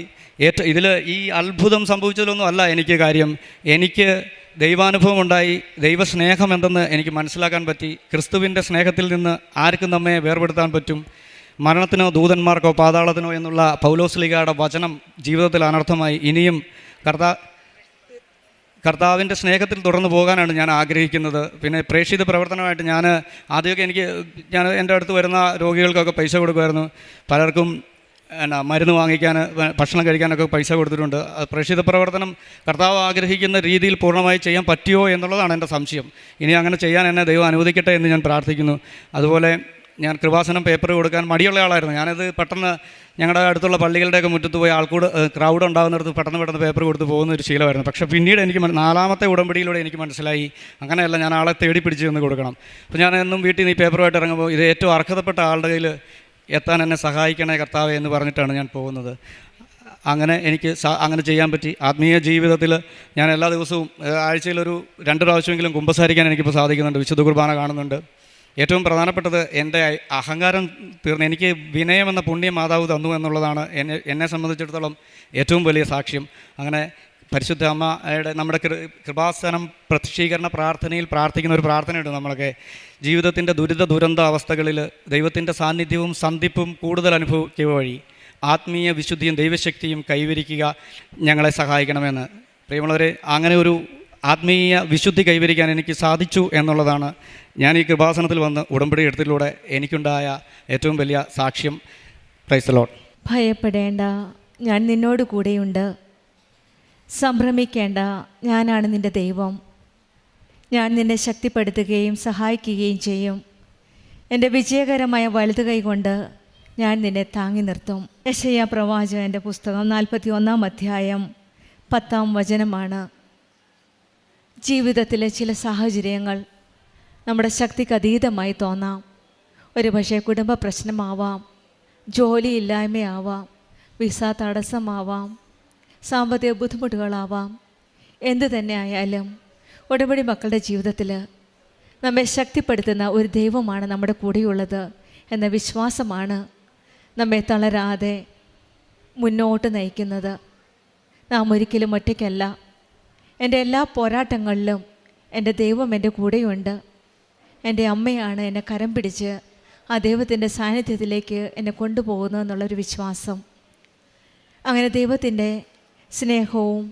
ഇതിൽ ഈ അത്ഭുതം സംഭവിച്ചതിലൊന്നും അല്ല എനിക്ക് കാര്യം. എനിക്ക് ദൈവാനുഭവം ഉണ്ടായി, ദൈവസ്നേഹം എന്തെന്ന് എനിക്ക് മനസ്സിലാക്കാൻ പറ്റി. ക്രിസ്തുവിൻ്റെ സ്നേഹത്തിൽ നിന്ന് ആർക്കും നമ്മെ വേർപെടുത്താൻ പറ്റും? മരണത്തിനോ ദൂതന്മാർക്കോ പാതാളത്തിനോ എന്നുള്ള പൗലോസ്ലീഗയുടെ വചനം ജീവിതത്തിൽ അനർത്ഥമായി. ഇനിയും കർത്താവിൻ്റെ സ്നേഹത്തിൽ തുടർന്ന് പോകാനാണ് ഞാൻ ആഗ്രഹിക്കുന്നത്. പിന്നെ പ്രേക്ഷിത പ്രവർത്തനമായിട്ട് ഞാൻ ആദ്യമൊക്കെ എൻ്റെ അടുത്ത് വരുന്ന രോഗികൾക്കൊക്കെ പൈസ കൊടുക്കുമായിരുന്നു. പലർക്കും മരുന്ന് വാങ്ങിക്കാൻ, ഭക്ഷണം കഴിക്കാനൊക്കെ പൈസ കൊടുത്തിട്ടുണ്ട്. പ്രേക്ഷിത പ്രവർത്തനം കർത്താവ് ആഗ്രഹിക്കുന്ന രീതിയിൽ പൂർണ്ണമായി ചെയ്യാൻ പറ്റിയോ എന്നുള്ളതാണ് എൻ്റെ സംശയം. ഇനി അങ്ങനെ ചെയ്യാൻ എന്നെ ദൈവം അനുവദിക്കട്ടെ എന്ന് ഞാൻ പ്രാർത്ഥിക്കുന്നു. അതുപോലെ ഞാൻ കൃപാസനം പേപ്പർ കൊടുക്കാൻ മടിയുള്ള ആളായിരുന്നു. ഞാനത് പെട്ടെന്ന് ഞങ്ങളുടെ അടുത്തുള്ള പള്ളികളുടെയൊക്കെ മുറ്റത്ത് പോയി ക്രൗഡ് ഉണ്ടാകുന്നിടത്ത് പെട്ടെന്ന് പേപ്പർ കൊടുത്ത് പോകുന്ന ഒരു ശീലമായിരുന്നു. പക്ഷേ പിന്നീട് എനിക്ക് 4-ാമത്തെ ഉടമ്പടിയിലൂടെ എനിക്ക് മനസ്സിലായി അങ്ങനെയല്ല, ഞാൻ ആളെ തേടി പിടിച്ച് ചെന്ന് കൊടുക്കണം. അപ്പോൾ ഞാൻ എന്നും വീട്ടിൽ നിന്ന് ഈ പേപ്പറുമായിട്ട് ഇറങ്ങുമ്പോൾ ഇത് ഏറ്റവും അർഹതപ്പെട്ട ആളുടെ കയ്യിൽ എത്താൻ എന്നെ സഹായിക്കണേ കർത്താവേ എന്ന് പറഞ്ഞിട്ടാണ് ഞാൻ പോകുന്നത്. അങ്ങനെ എനിക്ക് അങ്ങനെ ചെയ്യാൻ പറ്റി. ആത്മീയ ജീവിതത്തിൽ ഞാൻ എല്ലാ ദിവസവും ആഴ്ചയിലൊരു 2 പ്രാവശ്യമെങ്കിലും കുമ്പസാരിക്കാൻ എനിക്കിപ്പോൾ സാധിക്കുന്നുണ്ട്. വിശുദ്ധ കുർബാന കാണുന്നുണ്ട്. ഏറ്റവും പ്രധാനപ്പെട്ടത് എൻ്റെ അഹങ്കാരം തീർന്ന് എനിക്ക് വിനയമെന്ന പുണ്യം മാതാവ് തന്നു എന്നുള്ളതാണ് എന്നെ സംബന്ധിച്ചിടത്തോളം ഏറ്റവും വലിയ സാക്ഷ്യം. അങ്ങനെ പരിശുദ്ധ അമ്മയുടെ നമ്മുടെ കൃപാസനം പ്രത്യക്ഷീകരണ പ്രാർത്ഥനയിൽ പ്രാർത്ഥിക്കുന്ന ഒരു പ്രാർത്ഥനയുണ്ട്. നമ്മളൊക്കെ ജീവിതത്തിൻ്റെ ദുരന്ത അവസ്ഥകളിൽ ദൈവത്തിൻ്റെ സാന്നിധ്യവും സന്ധിപ്പും കൂടുതൽ അനുഭവിക്കുക വഴി ആത്മീയ വിശുദ്ധിയും ദൈവശക്തിയും കൈവരിക്കുക ഞങ്ങളെ സഹായിക്കണമെന്ന്. പ്രിയമുള്ളവരെ, അങ്ങനെ ഒരു ആത്മീയ വിശുദ്ധി കൈവരിക്കാൻ എനിക്ക് സാധിച്ചു എന്നുള്ളതാണ് ഞാൻ ഈ കൃപാസനത്തിൽ വന്ന് ഉടമ്പടി എടുത്തതിലൂടെ എനിക്കുണ്ടായ ഏറ്റവും വലിയ സാക്ഷ്യം. Praise the Lord. ഭയപ്പെടേണ്ട, ഞാൻ നിന്നോട് കൂടെയുണ്ട്. സംഭ്രമിക്കേണ്ട, ഞാനാണ് നിൻ്റെ ദൈവം. ഞാൻ നിന്നെ ശക്തിപ്പെടുത്തുകയും സഹായിക്കുകയും ചെയ്യും. എൻ്റെ വിജയകരമായ വലതു കൈ കൊണ്ട് ഞാൻ നിന്നെ താങ്ങി നിർത്തും. യെശയ്യാ പ്രവാചകൻ്റെ പുസ്തകം 41-ാം അധ്യായം 10-ാം വചനമാണ്. ജീവിതത്തിലെ ചില സാഹചര്യങ്ങൾ നമ്മുടെ ശക്തിക്ക് അതീതമായി തോന്നാം. ഒരു പക്ഷേ കുടുംബ പ്രശ്നമാവാം, ജോലിയില്ലായ്മയാവാം, വിസ തടസ്സമാവാം, സാമ്പത്തിക ബുദ്ധിമുട്ടുകളാവാം. എന്തു തന്നെ ആയാലും ഉടമ്പടി മക്കളുടെ ജീവിതത്തിൽ നമ്മെ ശക്തിപ്പെടുത്തുന്ന ഒരു ദൈവമാണ് നമ്മുടെ കൂടെയുള്ളത് എന്ന വിശ്വാസമാണ് നമ്മെ തളരാതെ മുന്നോട്ട് നയിക്കുന്നത്. നാം ഒരിക്കലും ഒറ്റയ്ക്കല്ല. എൻ്റെ എല്ലാ പോരാട്ടങ്ങളിലും എൻ്റെ ദൈവം എൻ്റെ കൂടെയുണ്ട്. എൻ്റെ അമ്മയാണ് എന്നെ കരം പിടിച്ച് ആ ദൈവത്തിൻ്റെ സാന്നിധ്യത്തിലേക്ക് എന്നെ കൊണ്ടുപോകുന്നു എന്നുള്ളൊരു വിശ്വാസം. അങ്ങനെ ദൈവത്തിൻ്റെ സ്നേഹവും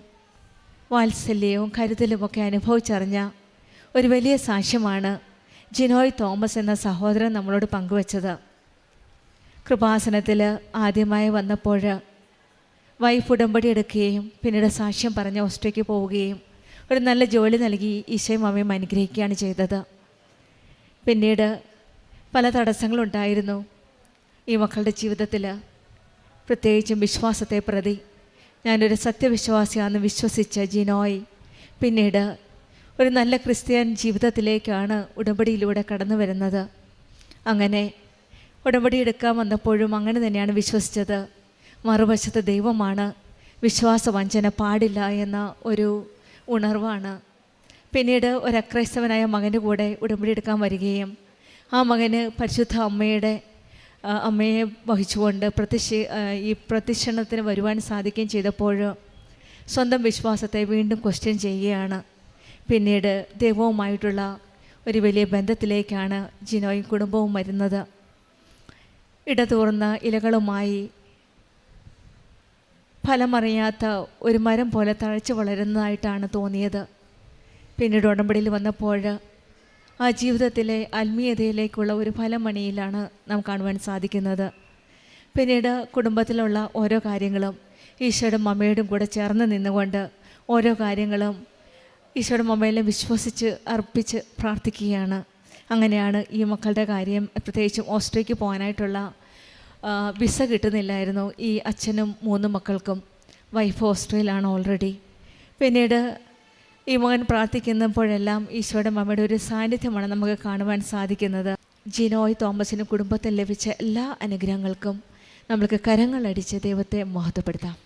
വാത്സല്യവും കരുതലുമൊക്കെ അനുഭവിച്ചറിഞ്ഞ ഒരു വലിയ സാക്ഷ്യമാണ് ജിനോയ് തോമസ് എന്ന സഹോദരൻ നമ്മളോട് പങ്കുവച്ചത്. കൃപാസനത്തിൽ ആദ്യമായി വന്നപ്പോൾ വൈഫ് ഉടമ്പടി എടുക്കുകയും പിന്നീട് സാക്ഷ്യം പറഞ്ഞ് ഓസ്ട്രേലിയക്ക് പോവുകയും ഒരു നല്ല ജോലി നൽകി ഈശോയും അമ്മയും അനുഗ്രഹിക്കുകയാണ് ചെയ്തത്. പിന്നീട് പല തടസ്സങ്ങളുണ്ടായിരുന്നു ഈ മക്കളുടെ ജീവിതത്തിൽ. പ്രത്യേകിച്ചും വിശ്വാസത്തെ പ്രതി. ഞാനൊരു സത്യവിശ്വാസിയാണെന്ന് വിശ്വസിച്ച ജിനോയ് പിന്നീട് ഒരു നല്ല ക്രിസ്ത്യൻ ജീവിതത്തിലേക്കാണ് ഉടമ്പടിയിലൂടെ കടന്നു വരുന്നത്. അങ്ങനെ ഉടമ്പടി എടുക്കാൻ വന്നപ്പോഴും അങ്ങനെ തന്നെയാണ് വിശ്വസിച്ചത്. മറുവശത്ത് ദൈവമാണ്, വിശ്വാസവഞ്ചന പാടില്ല എന്ന ഒരു ഉണർവാണ്. പിന്നീട് ഒരു അക്രൈസ്തവനായ മകൻ്റെ കൂടെ ഉടമ്പടി എടുക്കാൻ വരികയും ആ മകന് പരിശുദ്ധ അമ്മയെ വഹിച്ചുകൊണ്ട് ഈ പ്രദക്ഷിണത്തിന് വരുവാൻ സാധിക്കുകയും ചെയ്തപ്പോൾ സ്വന്തം വിശ്വാസത്തെ വീണ്ടും ക്വസ്റ്റ്യൻ ചെയ്യുകയാണ്. പിന്നീട് ദൈവവുമായിട്ടുള്ള ഒരു വലിയ ബന്ധത്തിലേക്കാണ് ജിനോയും കുടുംബവും വരുന്നത്. ഇടതൂർന്ന ഇലകളുമായി ഫലമറിയാത്ത ഒരു മരം പോലെ തഴച്ചു വളരുന്നതായിട്ടാണ് തോന്നിയത്. പിന്നീട് ഉടമ്പടിയിൽ വന്നപ്പോൾ ആ ജീവിതത്തിലെ ആത്മീയതയിലേക്കുള്ള ഒരു ഫലമണിയിലാണ് നാം കാണുവാൻ സാധിക്കുന്നത്. പിന്നീട് കുടുംബത്തിലുള്ള ഓരോ കാര്യങ്ങളും ഈശോയുടെ അമ്മയോടും കൂടെ ചേർന്ന് നിന്നുകൊണ്ട് ഓരോ കാര്യങ്ങളും ഈശോയുടെ അമ്മയിലും വിശ്വസിച്ച് അർപ്പിച്ച് പ്രാർത്ഥിക്കുകയാണ്. അങ്ങനെയാണ് ഈ മക്കളുടെ കാര്യം, പ്രത്യേകിച്ചും ഓസ്ട്രേലിയക്ക് പോകാനായിട്ടുള്ള വിസ കിട്ടുന്നില്ലായിരുന്നു ഈ അച്ഛനും 3 മക്കൾക്കും. വൈഫ് ഓസ്ട്രേലിയയിലാണ് ഓൾറെഡി. പിന്നീട് ഈ മകൻ പ്രാർത്ഥിക്കുന്നപ്പോഴെല്ലാം ഈശോയുടെ അമ്മയുടെ ഒരു സാന്നിധ്യമാണ് നമുക്ക് കാണുവാൻ സാധിക്കുന്നത്. ജിനോയ് തോമസിന് കുടുംബത്തിൽ ലഭിച്ച എല്ലാ അനുഗ്രഹങ്ങൾക്കും നമ്മൾക്ക് കരങ്ങളടിച്ച് ദൈവത്തെ മഹത്വപ്പെടുത്താം.